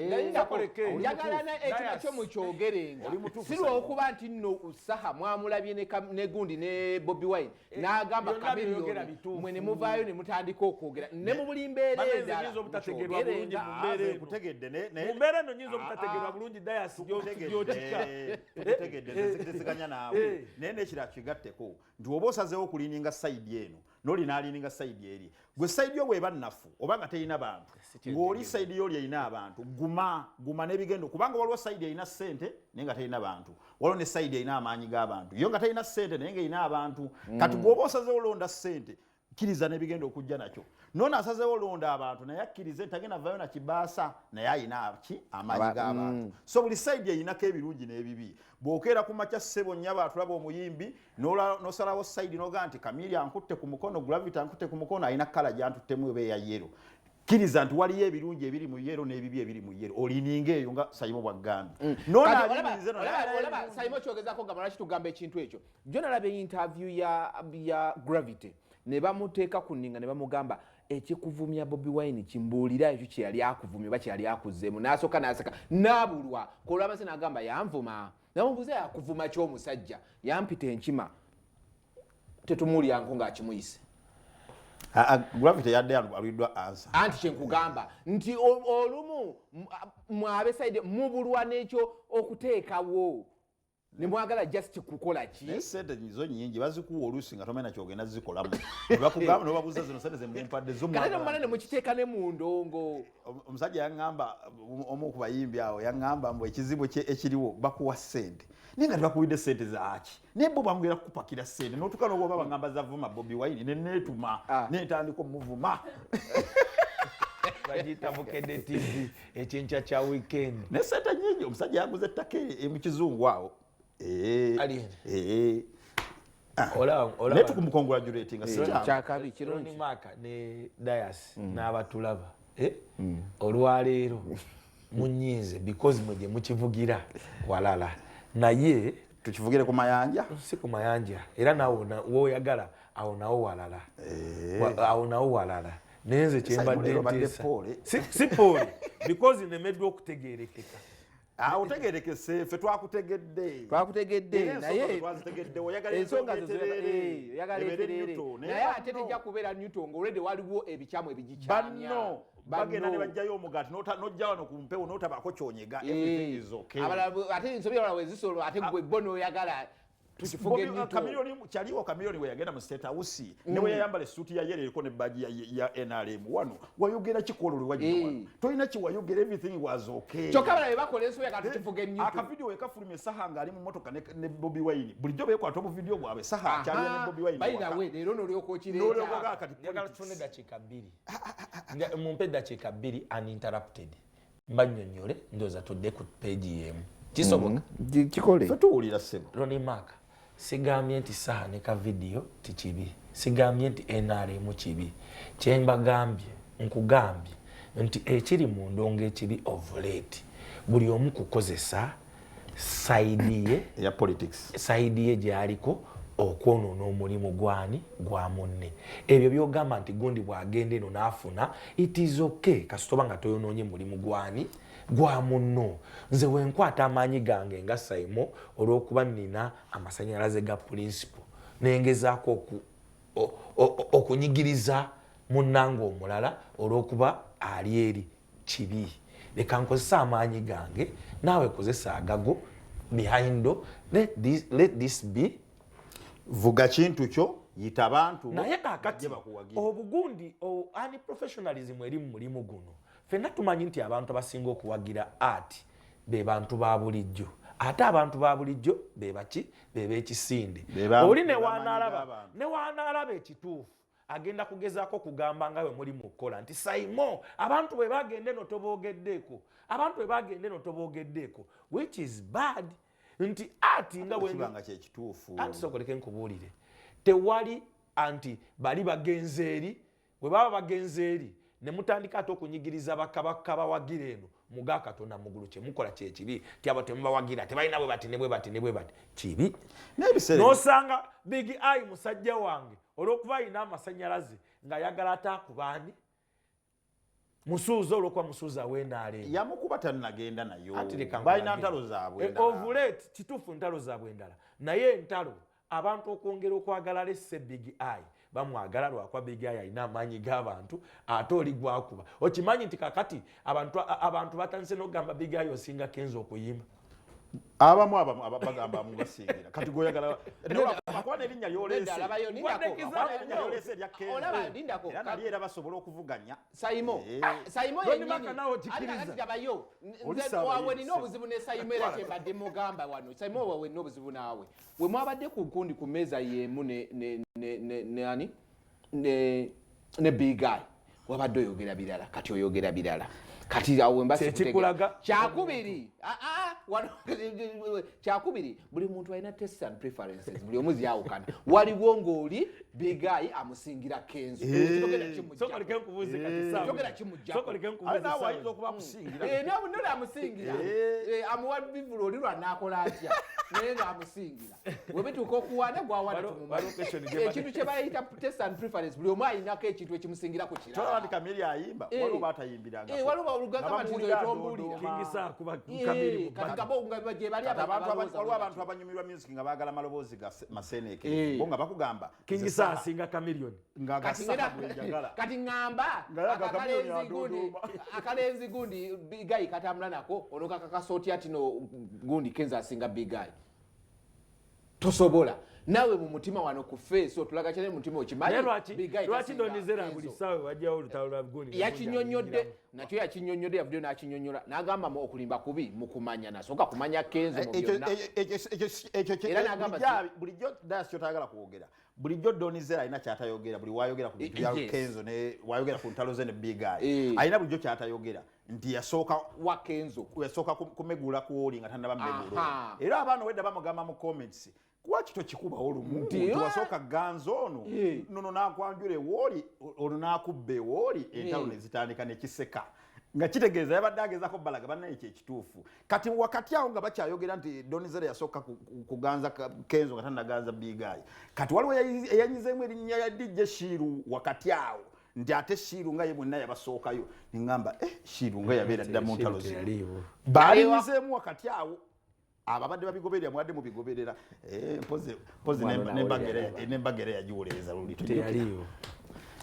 njagala ekyo nakyo mukyogerenga sirwa okuba nti nno usaha mwamulabye ne gundi ne Bobi Wine n'agamba Chameleone mwe ne muvaayo ne mutandika okwogera ne mu buli mbeera endala mu mbeera eno nyinza obutategeerwa bulungi dayasi gyotika tesiganya naawe naye nekira kigatteko nti oba osazeewo okuliininga sayidi eno n'olina aliininga sayidi eri gwe sayidi yo bweba nnafu oba nga terina bantu ng'oli sayidi yo oli erina abantu guma n'ebigendo kubanga waliwo sayidi erina ssente naye nga terina bantu waliwo ne sayidi erina amaanyi g'abantu yo nga terina ssente naye nga erina abantu kati gweoba osazeewo olonda ssente kkiriza n'ebigenda okujja nakyo nono asazeewo olonda abantu naye akkirize nti agenda avayo na kibaasa naye ayina amaanyi g'abantu so buli sayidi eyinako ebirungi n'ebibi bw'okeera ku makya ssebo nnyaba atulaba omuyimbi n'osalawo sayidi n'ogaa nti Kamiri ankutte ku mukono Gravity ankutte ku mukono alina kkala gy'antuttemu eba eya yero kkiriza nti waliyo ebirungi ebiri mu yero n'ebibi ebiri mu yero olininga eyo nga Simo bw'agambye olaba Simo kyogezako gamba lwaki tugamba ekintu ekyo jo nalaba interview ya Gravity ne bamuteeka ku nninga ne bamugamba ekikuvumya Bobi Wine kimbuulira ekyo kye yali akuvumya oba kye yali akuzzeemu n'asooka n'aseka n'abulwa kolwamase n'agamba yanvuma namubuuza yakuvuma ky'omusajja yampita enkima tetumuulyanko ng'akimuyise Gravity yadde alwiddwa ansa anti kyenkugamba nti olumu mwabe sayidi mubulwa n'ekyo okuteekawo ne mwagala just kukola ki naye sente zo nnyingi bazikuwa oluusi nga tomanyi nakyogenda zikolamu nebakugamba nobabuuza zino sente zemumpadde kale nomala ne mukiteeka ne mu ndongo omusajja yaŋŋamba omu ku bayimbi awo yaŋŋamba mbu ekizibu ekiriwo bakuwa sente naye nga tebakubidde sente zaaki naye bo bamugera kukupakira sente n'otuuka n'oba baŋŋamba zavuma Bobi Wine neneetuma neetandika omuvuma bagiyita Bukedde TV ekyenkya kya weekend naye sente nnyingi omusajja yaguza ettaka mu kizungu awo naye tukumukongratulatinga kyakabi kironi Maka ne Dayas n'abatulaba olwaleero munyinze because mwe gye mukivugira walala naye tukivugire ku mayanja si ku mayanja era nawo woyagala awo nawo walala nenze kyembadde nteesa si pooli because nemeddwa okutegeerekeka otegerekese ffe twakutegedde naye ensonga zoyagaleeterere naye ate tejja kubeera newton ng'olwedde waliwo ebikyamu ebigikyamya bagenda ne bajjayo omugaati n'ojja wano ku mpewo n'otabaako kyonyega ate ensobi awala wezisolo ate gwe bo n'oyagala Chameleone we yagenda mu State House ne we yayambala essuuti ya yero eriko ne badge ya NRM wano wayogera kikololo wajja wano tolina kiwayogera everything was okay kyokka balabe bakola ensobi ya kati kifuge nnyo akavidiyo wekafuluma essaha ng'ali mu mmotoka ne Bobi Wine bulijjo beekwata obuvidiyo bwabwe essaha akyaliyo ne Bobi Wine bayinawe leero n'olyoka okireeta njagala tufune dakiika bbiri mumpe dakiika bbiri uninterrupted mbannyonnyole ndowooza tudde ku peegi y'emu kisoboka kikole ffe tuwulira ssebo Ronnie Maka sigambye nti saha ne ka video tikibi sigambye nti NRM kibi kyembagambye nkugambye nti ekiri mu ndongo ekibi of late buli omu kukozesa saidi ya politics saidi ye gyaliko okwonoona omulimu gwani gwa munne ebyo byogamba nti gundi bwagenda eno n'afuna it is okay kasitoba nga toyonoonye mulimu gwani gwa munno nze wenkwata amaanyi gange nga Simo olw'okuba nina amasannyalaze ga principal nengezaako okunyigiriza munnange omulala olw'okuba ali eri kibi leka nkozesa amaanyi gange naawe kozesa agago behind let this be vuga kintu kyo yita abantu naye kakati obugundi unprofessionalism eri mu mulimu guno ffenna tumanyi nti abantu abasinga okuwagira art be bantu ba bulijjo ate abantu ba bulijjo bebaki bebekisinde oli ne wanaalaba ekituufu agenda kugezaako kugamba nga bwe muli mu kukola nti Simo abantu bwe bagende no tobogeddeeko abantu bwe bagende no tobogeddeeko which is bad nti ati nga bwekibanga kyekituufu anti sokoleke nkubuulire tewali anti bali bagenze eri bwe baba bagenze eri ne mutandika ate okunyigiriza bakabaka bawagira eno muga Katonda mugulu kye mukola kyekibi ti abo temubawagira tebalina bwe bati ne bwe bati ne bwe bati kibi n'osanga Big Eye musajja wange olw'okuba alina amasanyalaze ng'ayagala atakubaani musuuza olw'okuba musuuza w'enaale yamukuba tannagenda nayo balina ntalo zaabwe endala ovulate kituufu ntalo zaabwe endala naye entalo abantu okwongera okwagala lesse Big Eye bamwagala lwakwa Big Eye alina amaanyi g'abantu ate oli gwakuba okimanyi nti kakati abantu batandise n'okugamba Big Eye osinga Kenzo okuyimba abamu bagamba mubasingira kati goyagala bakwana erinnya yoleese erya Kenzo era nali era basobola okuvuganya Simo yenyiniabayo wawe nina obuzibu ne Simo era kyembadde mugamba wano Simo wawe nina obuzibu naawe we mwabadde ku nkundi ku mmeeza y'emu ne Big Eye wabadde oyogera birala kati oyogera birala kati awo mbakikulaga kyakubiri kyakubiri buli muntu alina tastes and preferences buli omu zyawukana waliwo ng'oli Big Eye amusingira Kenzo nole amusingira amuwa bivulu oli lwanaakola atya naye ng'amusingira webituuka okuwaana gwawaana ekintu kye bayita tastes and preference buli omu alinako ekintu ekimusingira ku kirala Kamili ayimba waliwo batayimbiranga waliwo abantu abanyumirwa music nga baagala maloboozi ga maseneke bo nga bakugamba Kingisa asinga Chameleon kati ngamba akalenzi gundi Big Eye katambula nako onoka kakasoti atino gundi Kenzo asinga Big Eye tosobola nawe mu mutima wano ku face otulaga cyane mutima okimanyi lwaki ndonizera buli sawe wajja olutalo lwa gundi yakinyonyodde nakyo yakinyonyodde yavude n'akinyonyola n'agamba mu okulimba kubi mu kumanya nasoka kumanya Kenzo mu byonna era n'agamba bulijjo dasi kyotagala kwogera bulijjo donizera alina kyatayogera buli wayogera ku bintu bya Kenzo ne wayogera ku ntalo ze ne Big Eye alina bulijjo kyatayogera nti yasooka wa Kenzo yasooka kumegula ku oli nga tannaba mmegula era abaana wedda bamugamba mu comments kwakito kikuba olumu wasooka ganzo ono nono nakwanjula ewoli ono nakubba ewoli entalo ne zitandika ne kiseka nga kitegeeza yabadde agezaako balaga bannaye kyekituufu kati wakati awo nga bakyayogera nti donizera yasooka kuganza Kenzo nga tannaganza Big Eye kati waliwo eyanyizeemu erinnya ya DJ Shiru wakati awo nti ate Shiru nga ye mwenna yabasookayo ningamba Shiru nga yabeera dda mu ntalo ze balinyizeemu wakati awo ababadde babigoberera mwadde mu bigoberera mpozi nembagere yagiwolereza luli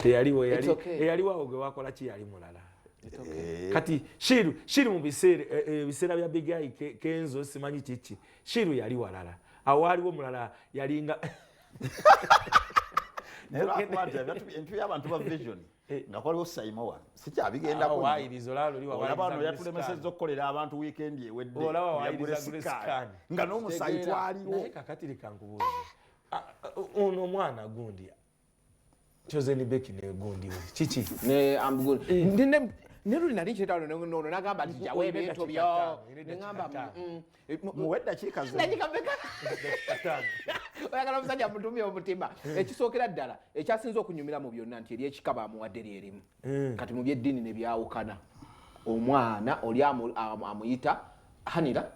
teyaliwo eyaliwo awo gwe wakola ki yali mulala kati Shiru mu biseera bya Big Eye Kenzo simanyi kiki Shiru yali walala awo waliwo mulala yalinga entu y'abantu ba vision nga kwaliwo Simo wa sikyabigendako olaba yatulemesezza okukolera abantu weekend ewedde nga n'omusayi twaliwo kakati likankubuuza ono omwana gundi Chosen Becky ne gundi kiki Nero nali chetalo no nagamba nti jawe bintu byo ngamba muwedda chikazo nakikambeka oyagala musajja mutumye omutima ekisookera ddala ekyasinza okunyumira mu byonna nti eri ekikaba amuwadde lyerimu kati mu byeddiini ne byawukana omwana oli amuyita hanira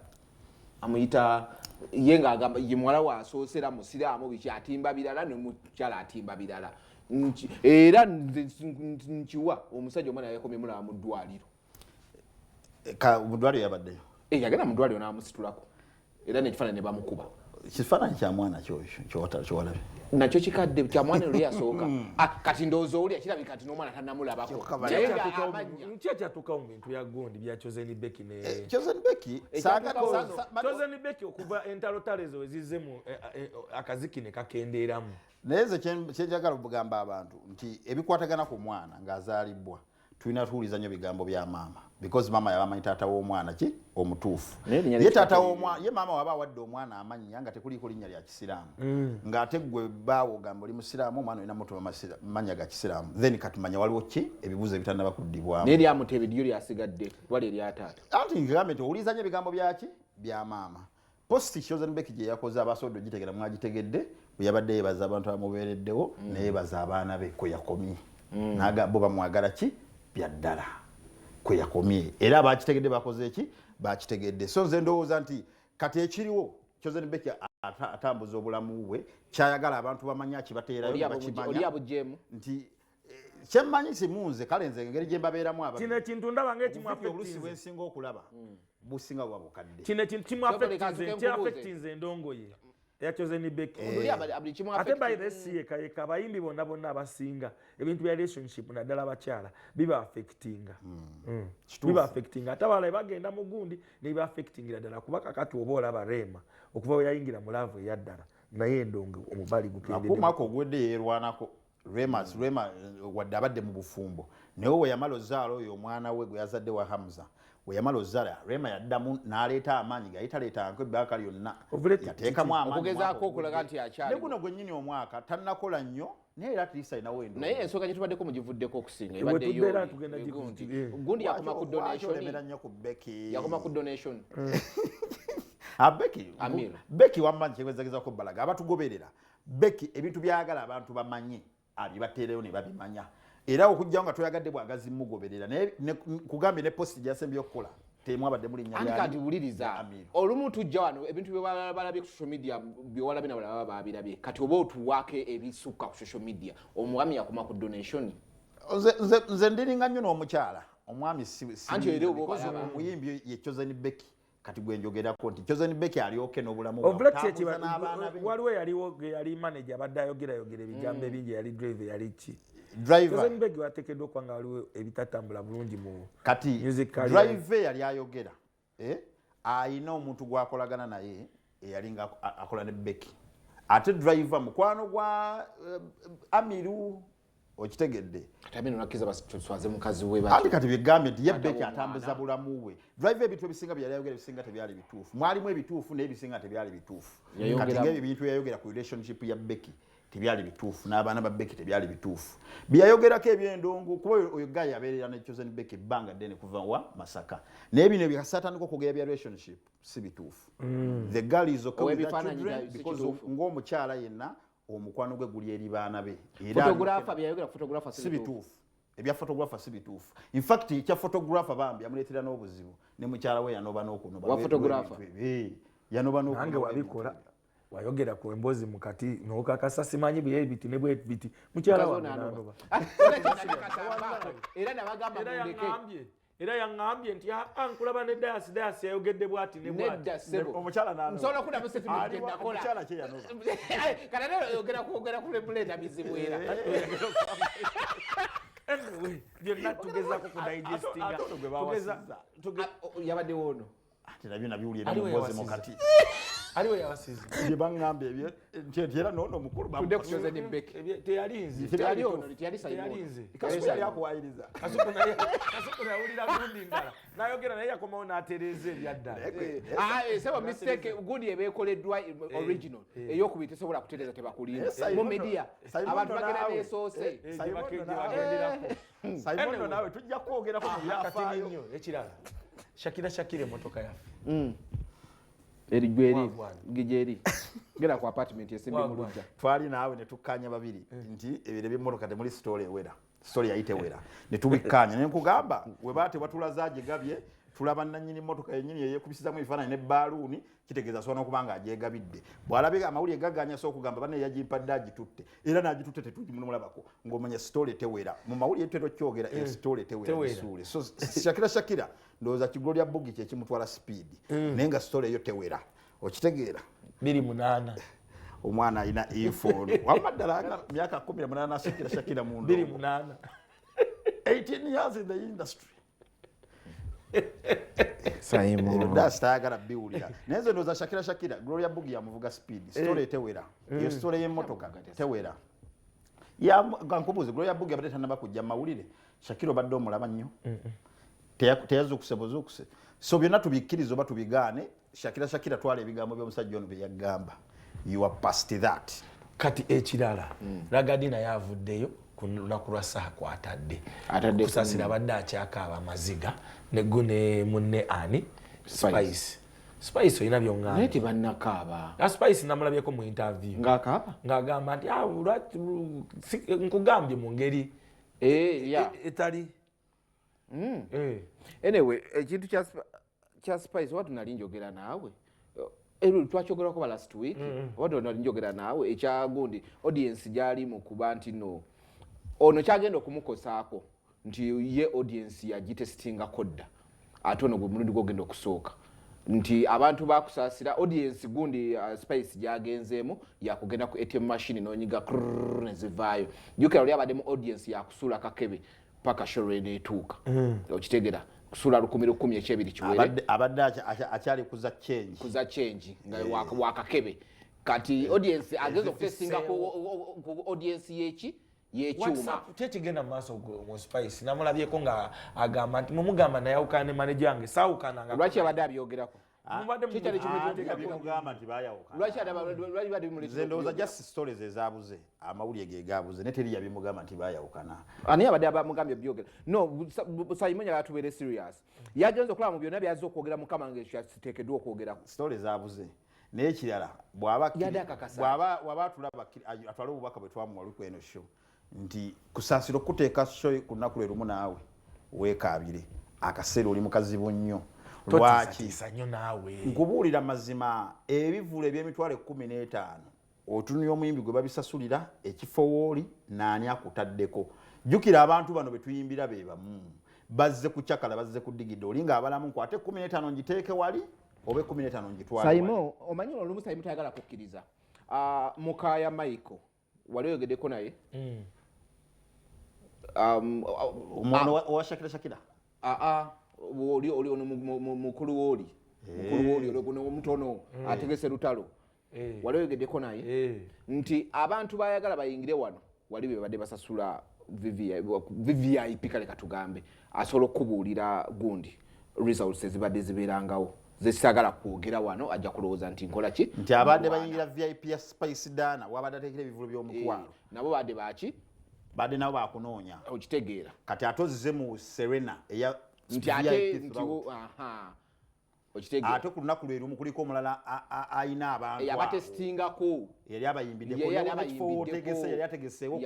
amuyita ye ng'agamba ye muwala waasoosera musiraamu biki atimba birala n'omukyala atimba birala era nkiwa omusajja omwana yakomye mulaba mu ddwaliro mudwaliro yabaddeyo yagenda mu ddwaliro n'amusitulako era n'ekifaananyi ne bamukuba kifaananyi kya mwana kyowalabye nakyo kikadde kya mwana oli yasooka kati ndowooza oli akirabika kati n'omwana tannamulabako kyatuukawo mu bintu bya gundi bya Chosen Becky ne Chosen Becky Chosen Becky okuva entalotale ezo wezizzemu akaziki ne kakendeeramu naye ze kyenjagala okugamba abantu nti ebikwatagana ku mwana ng'azaalibwa tulina tuwuliza nnyo bigambo bya maama because mama yabamanyi taata w'omwana ki omutuufu ye taata w'omwana ye mama waba awadde omwana amannya nga tekuliko linnya lya kisiraamu ng'ate gwe baawo ogamba oli musiraamu omwana olina mutuma mannya ga kisiraamu then katumanya waliwo ki ebibuuzo ebitannaba kuddibwamu naye lyamuteba eddiyo lyasigadde wali eryataata anti ngambe nti owuliriza nnyo ebigambo byaki bya maama posti Chosen Becky gye yakoze abasobodde ogitegera mwagitegedde bwe yabadde yeebaza abantu abamubeereddewo neyeebaza abaana be kwe yakomye bo bamwagala ki bya ddala kwe yakomye era abakitegedde bakoze eki bakitegedde so nze ndowooza nti kati ekiriwo Chosen Becky atambuza obulamu bwe kyayagala abantu bamanya kibateerayo bakimanya nti kyemmanyi simunze kale nze engeri gye mbabeeramu kino ekintu ndaba olusi bwensinga okulaba businga bwa bukadde kino ekintu kimuaffectinze endongo ye eya Chosen Becky ate by the sea kayeka abayimbi bonna abasinga ebintu bya relationship naddala abakyala biba affectinga ate abalala bagenda mu gundi nebiba affectingira ddala kuba kakati oba olaba Rema okuva we yayingira mu laavu eyaddala naye endongo omubali gukendeakumako ogwedde yeerwanako Rema wadde abadde mu bufumbo naye we yamala ozaala oyo omwana we gwe yazadde wa Hamza we yamala ozaala Rema yaddamu n'aleeta amaanyi gayitaleetanko ebbaka lyonna yateekamu amaanyigezaako okulaga nti akyali ne guno gwennyini omwaka tannakola nnyo naye era atlista alinawo endongo naye ensonga gye tubaddeko mugivuddeko okusinga gundi yakoma ku donation nnyo ku Becky yakoma ku donation Becky wammanyi kyewezagezako balaga abatugoberera Becky ebintu byagala abantu bamanye abibateereyo ne babimanya era okujjawo nga toyagadde bwagazi mugoberera naye kugambye ne posti gyasembye okukola temu abadde muli nnya lyali kati wuliriza olumu tujja wano ebintu byebalabye ku social media byewalabye nabalaba babirabye kati oba otuwaako ebisukka ku social media omwami yakoma ku donation nze ndiringa nnyo n'omukyala omwami omuyimbi ye Chosen Becky kati gwenjogerako nti Chosen Becky alioke n'obulamu waliwo yali manager abadde ayogerayogera ebigambo ebingi yali driver yali ki Chosen Becky wateekeddwa okuba nga waliwo ebitatambula bulungi mu kati driver yali ayogera ayina omuntu gwakolagana naye eyalinga akola ne Becky ate driver mukwano gwa Amiru okitegedde kati bigambye nti ye Becky atambuza bulamu bwe driver ebintu ebisinga byali ayogera ebisinga tebyali bituufu mwalimu ebituufu naye ebisinga tebyali bituufu kati ng'ebintu yayogera ku relationship ya Becky tebyali bituufu n'abaana ba Becky tebyali bituufu byayogerako ebyendongo kuba oyo guy yabeerera ne Chosen Becky ebbanga ddene kuva wa Masaka naye bino byasatandika okugera bya relationship si bituufu the girl is okay with children because ng'omukyala yenna omukwano gwe guli eri baana be si bituufu ebya photographer si bituufu in fact ekya photographer bambi amuleetera n'obuzibu ne mukyala we yanoba n'okunoba yanoba nange wabikola wayogera ku emboozi mukati n'okakasa simanyi bye biti ne bwe biti mukyala wange nanoba era yaŋŋambye nti nkulaba ne dayasi yayogedde bwati ne bwati omukyala nanomukyala kye yanoba kanane oyogera ku lebuleeta bizibu era byonna tugezaako kudigestinga yabaddewo ono ate nabyo nabiwulira mu mboozi mukati aliwo yawasiza bye baŋŋambye ebyo nti era noono omukulu teyalinze kasuku yali akuwayiriza kasuku yawulira gundi ndala n'ayogera naye yakomawo n'atereeza ebyaddala seba mistake gundi ebeekoleddwa original ey'okubiri tesobola kutereeza tebakulinda mu media abantu bagenda neesoose Simon naawe tujja kwogerako mu byafaayo nnyo ekirala Shakira emotoka yaffe Gijeri gera ku apartment yesimbi mulujja twali naawe ne tukkanya babiri nti ebire by'emmotoka temuli story ewera story yayitewera ne tubikkanya ne nkugamba we baate batulaza agigabye tulaba nannyini mmotoka yennyini yeekubisizamu ebifaananyi ne baaluuni kitegeeza soona okuba nga agyegabidde bw'alabika amawulire gagganya so okugamba banne yagimpadde agitutte era n'agitutte tetugimulabako ng'omanya story tewera mu mawulire tetokyogera story tewera bisuule so Shakira ndowooza kigulu lya buggi kyekimutwala speed naye nga story eyo tewera okitegeera 28 omwana alina iphone wamma ddala myaka 18 Shakira mu ndo 28 18 years in the industry Simo tayagala biwulira naye nze ndowooza Shakira Gloria Buggi yamuvuga speed story tewera iyo story y'emmotoka tewera nkubuuze Gloria Buggi abadde tannaba kujja mawulire Shakira obadde omulaba nnyo teyazukuse so byonna tubikkiriza oba tubigaane Shakira twala ebigambo by'omusajja ono bye yagamba you are past that kati ekirala Ragadi naye avuddeyo ku lunaku lwa Saha kwatadde kusasira abadde akyakaaba amaziga ne gune munne ani Spice oyina byongamba neti bannakaaba Spice namulabyeko mu interview ng'agamba nti nkugambye mu ngeri etali anyway ekintu kya Spice watu nali njogera naawe twakyogerako ba last week watu nali njogera naawe ekyagundi audience gyali mu kuba nti no ono kyagenda okumukosaako nti ye audience yagitestinga kodda ate ono gwe mulundi gwogenda okusooka nti abantu bakusaasira audience gundi Spice gyagenzeemu yakugenda ku ATM machine n'onyiga nezivaayo jukira oli abadde mu audience yakusuula kakebe paka show eneetuuka okitegera kusula 10,000 ekyebiri kiwere abadde akyali kuza change nga wakakebe kati audience ageza okutestinga ku audience yekyuma tekigenda maaso mu Spice namulabyeko nga agamba nti mumugamba naye awukana ne manager wange saawukananga lwaki abadde abyogerako ndowooza just stories ezaabuze amawulire ge gaabuze ne teri yabimugamba nti baayawukana ani abadde abamugambye byogera no Simon yatubeere serious yagenze okulaba mu byonna byazze okwogera mukama ngekiteekeddwa okwogerako stories zaabuze naye ekirala bw'aba atwale obubaka bwe twamuwa ku eno show nti kusaasira okuteeka show ku nnaku lwe lumu naawe weekaabire akaseera oli mukazibu nnyo lwaki nkubuulira mazima ebivulo eby'emitwalo 15 otunulya omuyimbi gwe babisasulira ekifo wooli naani akutaddeko jjukira abantu bano betuyimbira be bamu bazze ku Kyakala bazze ku Digida olinga abalamu nkwate 15 ngiteeke wali oba 15 ngitwale Simo omanyi olumu Simo tayagala kukkiriza Mukaya Michael wali oyogeddeko naye omwana wa Shakira oli ono mukulu woli olwo omutono ategese lutalo wali oyogeddeko naye nti abantu bayagala bayingire wano wali be badde basasula VVIP kale katugambe asobola okubuulira gundi results ezibadde zibeerangawo zesagala kwogera wano ajja kulowooza nti nkola ki nti abadde bayingira VIP ya Spice Dana wabadde ateekera ebivulo by'omukwano nabo badde baki badde nabo bakunoonya okitegeera kati atozze mu Serena eya nti ate okitegeera ate ku lunaku lwe lumu kuliko omulala ayina abantu yabatestingako yali abayimbiddeko yali ategeseewo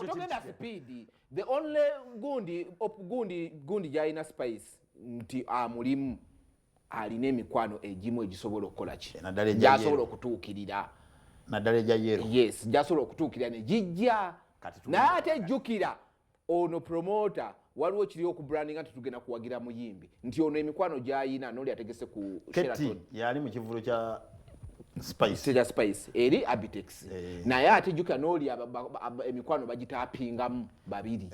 togenda speed the only gundi gyalina Spice nti amulimu alina emikwano egimu egisobola okukola ki gyasobola okutuukirira naddala egya yero yes gyasobola okutuukirira ne gijja naye ate jjukira ono promoter waliwo kiri okubranding nga tetugenda kuwagira muyimbi nti ono emikwano gyayina noli ategese ku Sheraton yali mu kivulo kya Spice eri Abitex naye ate jjukira noli emikwano bagitaapingamu babiri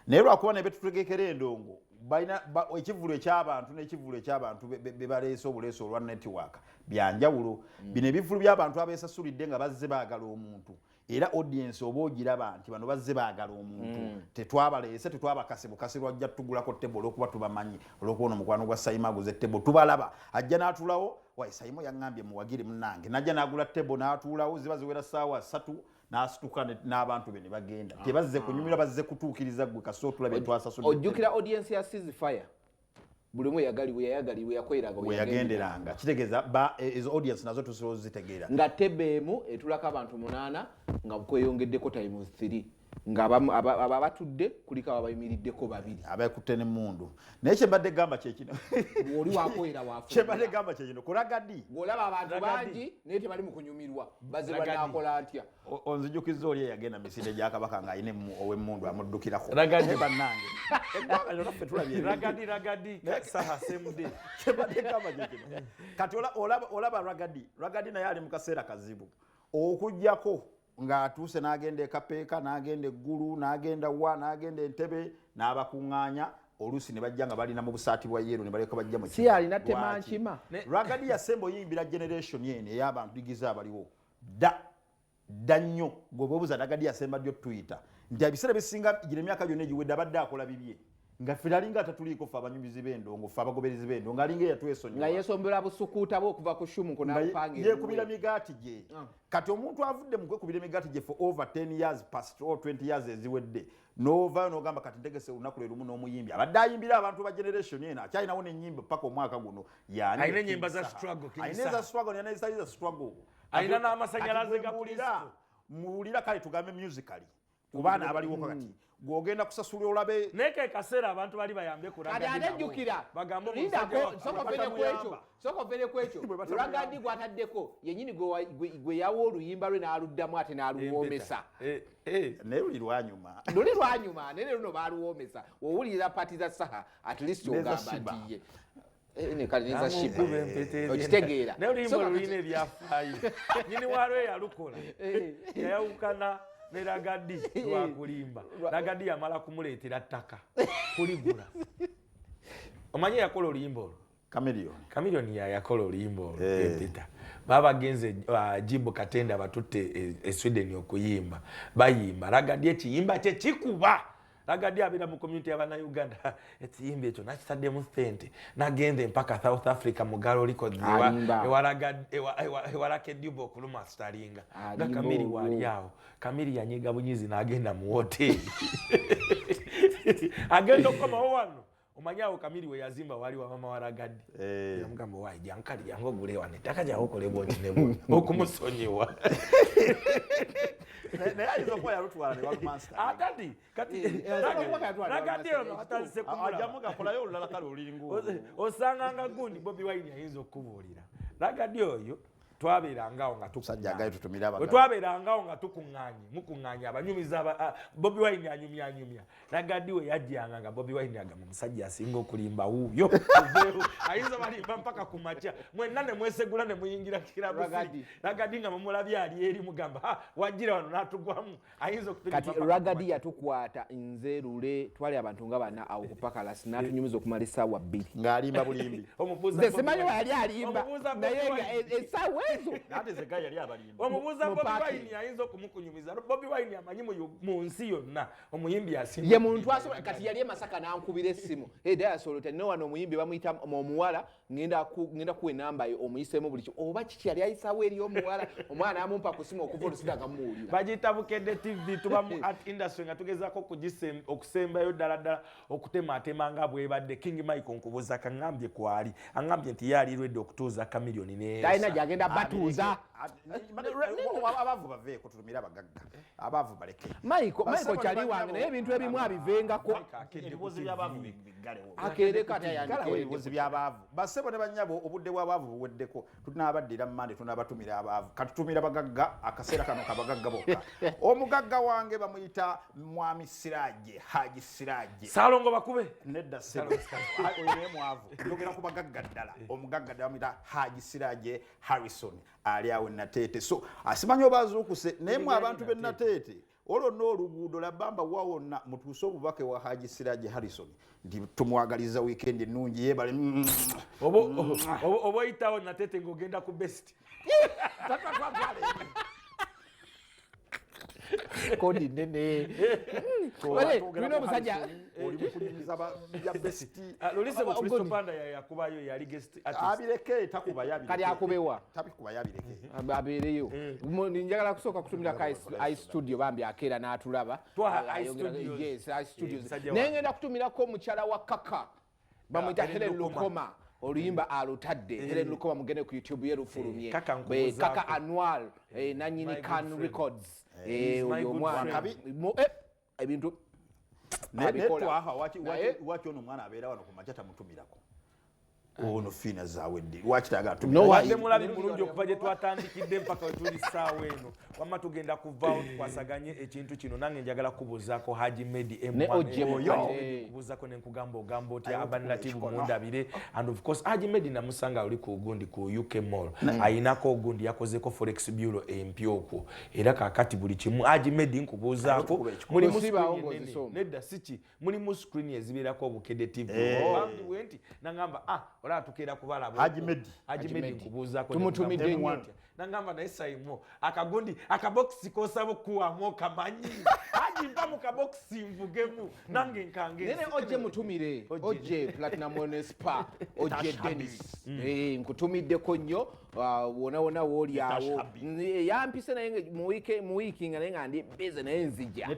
naye lwakuba ne betutegekera endongo balina ekivulo ekyabantu n'ekivulo ekyabantu bebaleese obuleese olwa network byanjawulo bino ebivulo by'abantu abeesasulidde nga bazze baagala omuntu era audience oba ogiraba nti bano bazze baagala omuntu tetwabaleese tetwabakase bukase lwajja tugulako ttebo olwokuba tubamanyi olwokubona omukwano gwa Simo aguze ttebo tubalaba ajja n'atuulawo wayi Simo yaŋŋambye muwagire munnange najja n'agula ttebo n'atuulawo ziba ziwera ssaawa 3 n'asituka n'abantu be ne bagenda tebazze kunyumira bazze kutuukiriza gwe kasi otulabye twasasula ojjukira audience ya Seize Fire buli omu yayagaliwe yakweraga weyagenderanga kitegeeza ezo audience nazo tusobola ozitegeera nga tebeemu etulako abantu 8 nga kweyongeddeko times 3 nga abatudde kuliko ababayimiriddeko 2 abakutte n'emmundu naye kyembadde gamba kyekino oli wakwera wafu kyembadde gamba kyekino ku Ragadi ng'olaba abantu bangi naye tebali mu kunyumirwa bazze banaakola atya onzijukiza oli eyagenda misinde gya Kabaka ng'ayina ow'emmundu amuddukirako Ragadi bannange eggwanga lyo naffe tulabye Ragadi Saha semude kyembadde gamba kyekino kati olaba Ragadi naye ali mu kaseera kazibu okujjako ng'atuuse n'agenda ekapeeka n'agenda eggulu n'agenda n'agenda Entebbe n'abakuŋŋaanya oluusi ne bajja nga balina mu busaati bwa yero ne baleka bajja mu si alina temankima Ragadi yasemba oyimbira generation yene ey'abantu digiza abaliwo dda nnyo gwe bwebuuza Ragadi yasemba ddyo Twitter nti ebiseera bisinga gira emyaka gyonna egiwedde abadde akola bibye nga ffe alinga atatuliiko ffe abanyumizi b'endongo ffe abagoberezi b'endongo alinga eyatwesonyiwa nga yeesombera busukuuta bwe okuva ku shumuko n'alupanga yeekubira migaati gye kati omuntu avudde mu kwekubira migaati gye for over 10 years past or 20 years eziwedde n'ovaayo n'ogamba kati ntegese olunaku lwe lumu n'omuyimbi abadde ayimbira abantu ba generation eno akyalinawo n'ennyimba paka omwaka guno alina ennyimba za struggle alina za struggle alina za struggle alina n'amasannyalaze ga pulira muwulira kale tugambe musically ku baana abaliwo kati gwogenda kusasula olabe neke kaseera abantu bali bayambe kuragadi kati atejjukira soko vene kwekyo ragadi gwataddeko yenyini gwe yawa oluyimba lwe n'aluddamu ate n'aluwoomesa naye luli lwanyuma naye luno baaluwoomesa owulira pati za saha at least ogamba nti ye kaliniza shiba okitegeera naye oluyimba lulina ebyafaayo nyini waalwo eyalukola yayawukana ne ragadi lwakulimba ragadi yamala kumuleetera ttaka kuligula omanyi yakola oluyimba olwo kamiliyoni yayakola oluyimba olwo empita baba bagenze Jimbo Katenda batutte Sweden okuyimba bayimba ragadi ekiyimba kye kikuba ragadi abeera mu community y'Abannayuganda ekiyimba ekyo nakitaddemu ssente nagenze mpaka South Africa mu Galo Records ewalakedduba okuluma Stalinga nga Kamiri wali awo Kamiri yanyiga bunyizi n'agenda mu hoteli agenda okukomawo wano omanyi awo Kamiri we yazimba wali wa mama wa ragadi yamugamba waayi jankali yange ogule wano ettaka gyawe okolebwa oti ne okumusonyiwa naye ayinza okuba yalutwala ne balumansta kati ragadi ono atazise ajamu gakolayo olulala kale olulinga osanganga gundi Bobi Wine ayinza okubuulira ragadi oyo twabeerangawo nga twabeerangawo nga mukuŋŋaanye abanyumiza Bobi Wine anyumya ragadi we yajjanga nga Bobi Wine agamba omusajja asinga okulimba wuuyo ayinza balimba mpaka ku makya mwenna ne mwesegula ne muyingira kirabu ragadi nga mumulabye ali eri mugamba wajjira wano n'atugwamu ayinza kati ragadi yatukwata nze lule twali abantu nga bana awo kupakalasi n'atunyumiza okumala essaawa 2 ng'alimba bulimbi simanyi wali alimba naye essaawa omubuuza Bobi Wine ayinza okumukunyumiza Bobi Wine amanyi mu nsi yonna omuyimbi asinga ye muntu asobola kati yali Masaka n'ankubira essimu diasolota no wano omuyimbi bamuyita omuwala ngenda kuwa enamba yo omuyiseemu buli kyo oba kiki yali ayisaawo eri omuwala omwana amumpa ku simu okuva olusidaga muwulira bagiyita Bukedde TV tuba mu art industry nga tugezaako okusembayo ddala okutemaatema nga bwebadde King Michael nkubuuza kaŋŋambye kwali aŋŋambye nti ye alirwedde okutuuza kamiliyoni ne talina gyagenda batuuza abavu baveeko tutumire abagagga abavu baleke Michael kyali wange naye ebintu ebimu abivengako ebibuuzi by'abavu biggalewo ebibuuzi by'abavu basebo ne bannyabo obudde bw'abavu buweddeko tunaabaddira mmande tunaabatumira abavu katutumira abagagga akaseera kano kabagagga bokka omugagga wange bamuyita mwami Siraje Haji Siraje Salongo bakube nedda sebo oyo ne mwavu ndogera ku bagagga ddala omugagga ddala bamuyita Haji Siraje Harrison ali awo Nateete so asimanyi obazuukuse naye mu abantu b'e Nateete olwo oluguudo labamba wawonna mutuuse obubake wa Haji Siraje Harrison nti tumwagaliza weekend ennungi yeebale oba oyitawo Nateete ng'ogenda ku best kodi nene tulina omusajja oli mukunyumiza bya best lulise mu Kristo Panda yakubayo yali guest artist abireke takuba yabireke kali akubewa tabikuba yabireke abeereyo njagala kusooka kutumira ka i studio bambi akeera n'atulaba yes i studios nengenda kutumirako omukyala wa kaka bamuyita Helen Lukoma oluyimba alutadde Helen Lukoma mugende ku YouTube ye lufulumye kaka annual nanyini Can Records oyo omwana ebintu netwaha waki ono omwana abeera wano ku makya tamutumirako ono fiina zawedde lwaki tagatuwadde mulabi mulungi okuva gye twatandikidde mpaka we tuli ssaawa eno wamma tugenda kuvaawo tukwasaganye ekintu kino nange njagala kubuuzaako Haji Medi kubuuzaako nenkugamba ogamba otya abanatibu mundabire and of course Haji Medi namusanga oli ku gundi ku UK Mall ayinako ogundi yakozeko Forex Bureau empya okwo era kaakati buli kimu Haji Medi nkubuuzaako nedda siki mulimu screen ezibeerako Obukedde TV bambi bwe nti nagamba ola tukira kubala Haji Medi kubuza ko tumutumidde nnyo nangamba naye Simo akagundi akabokisi kosabo kuwamu kamanyi Haji mpa mu kabokisi mvugemu nange nkange nene oje mutumire oje Platinum on Spa oje Dennis nkutumiddeko nnyo wona woli awo yampise naye mu week nga naye nga ndi busy naye nzija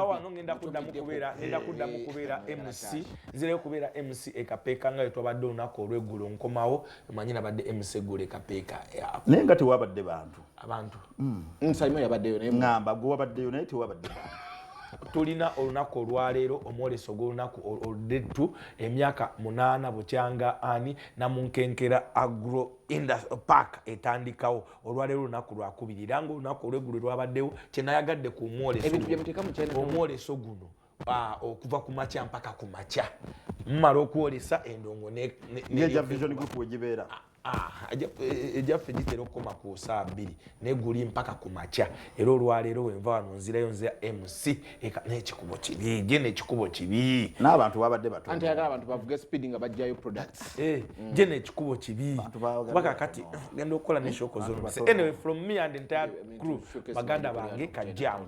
wano ngenda kuddamu kubeera MC nzireyo kubeera MC ekapeeka nga twabadde olunaku olw'eggulo nkomawo manyi nabadde MC eggulu ekapeeka naye nga tewabadde abantu Simo yabaddeyo naye ngamba gwe wabaddeyo naye tewabadde bantu tulina olunaku olwaleero omwoleso gw'olunaku oludettu emyaka 8 bukyanga ani namunkenkera agro park etandikawo olwaleero olunaku lwakubiri era nga olunaku olw'eggulu lwabaddewo kyenayagadde ku omwoleso guno okuva ku makya mpaka ku makya mumala okwolesa endongo neja vision group wegibeera ejaffe gitera okukoma ku saa 2 neguli mpaka ku makya era olwaleero wenva wano nzirayo nzira MC n'ekikubo kibi je n'ekikubo kibi n'abantu babadde bato anti agala abantu bavuge speed nga bajjayo products je n'ekikubo kibi baka kati genda okukola n'eshoko z'olumase anyway from me and entire crew baganda bange kajjawo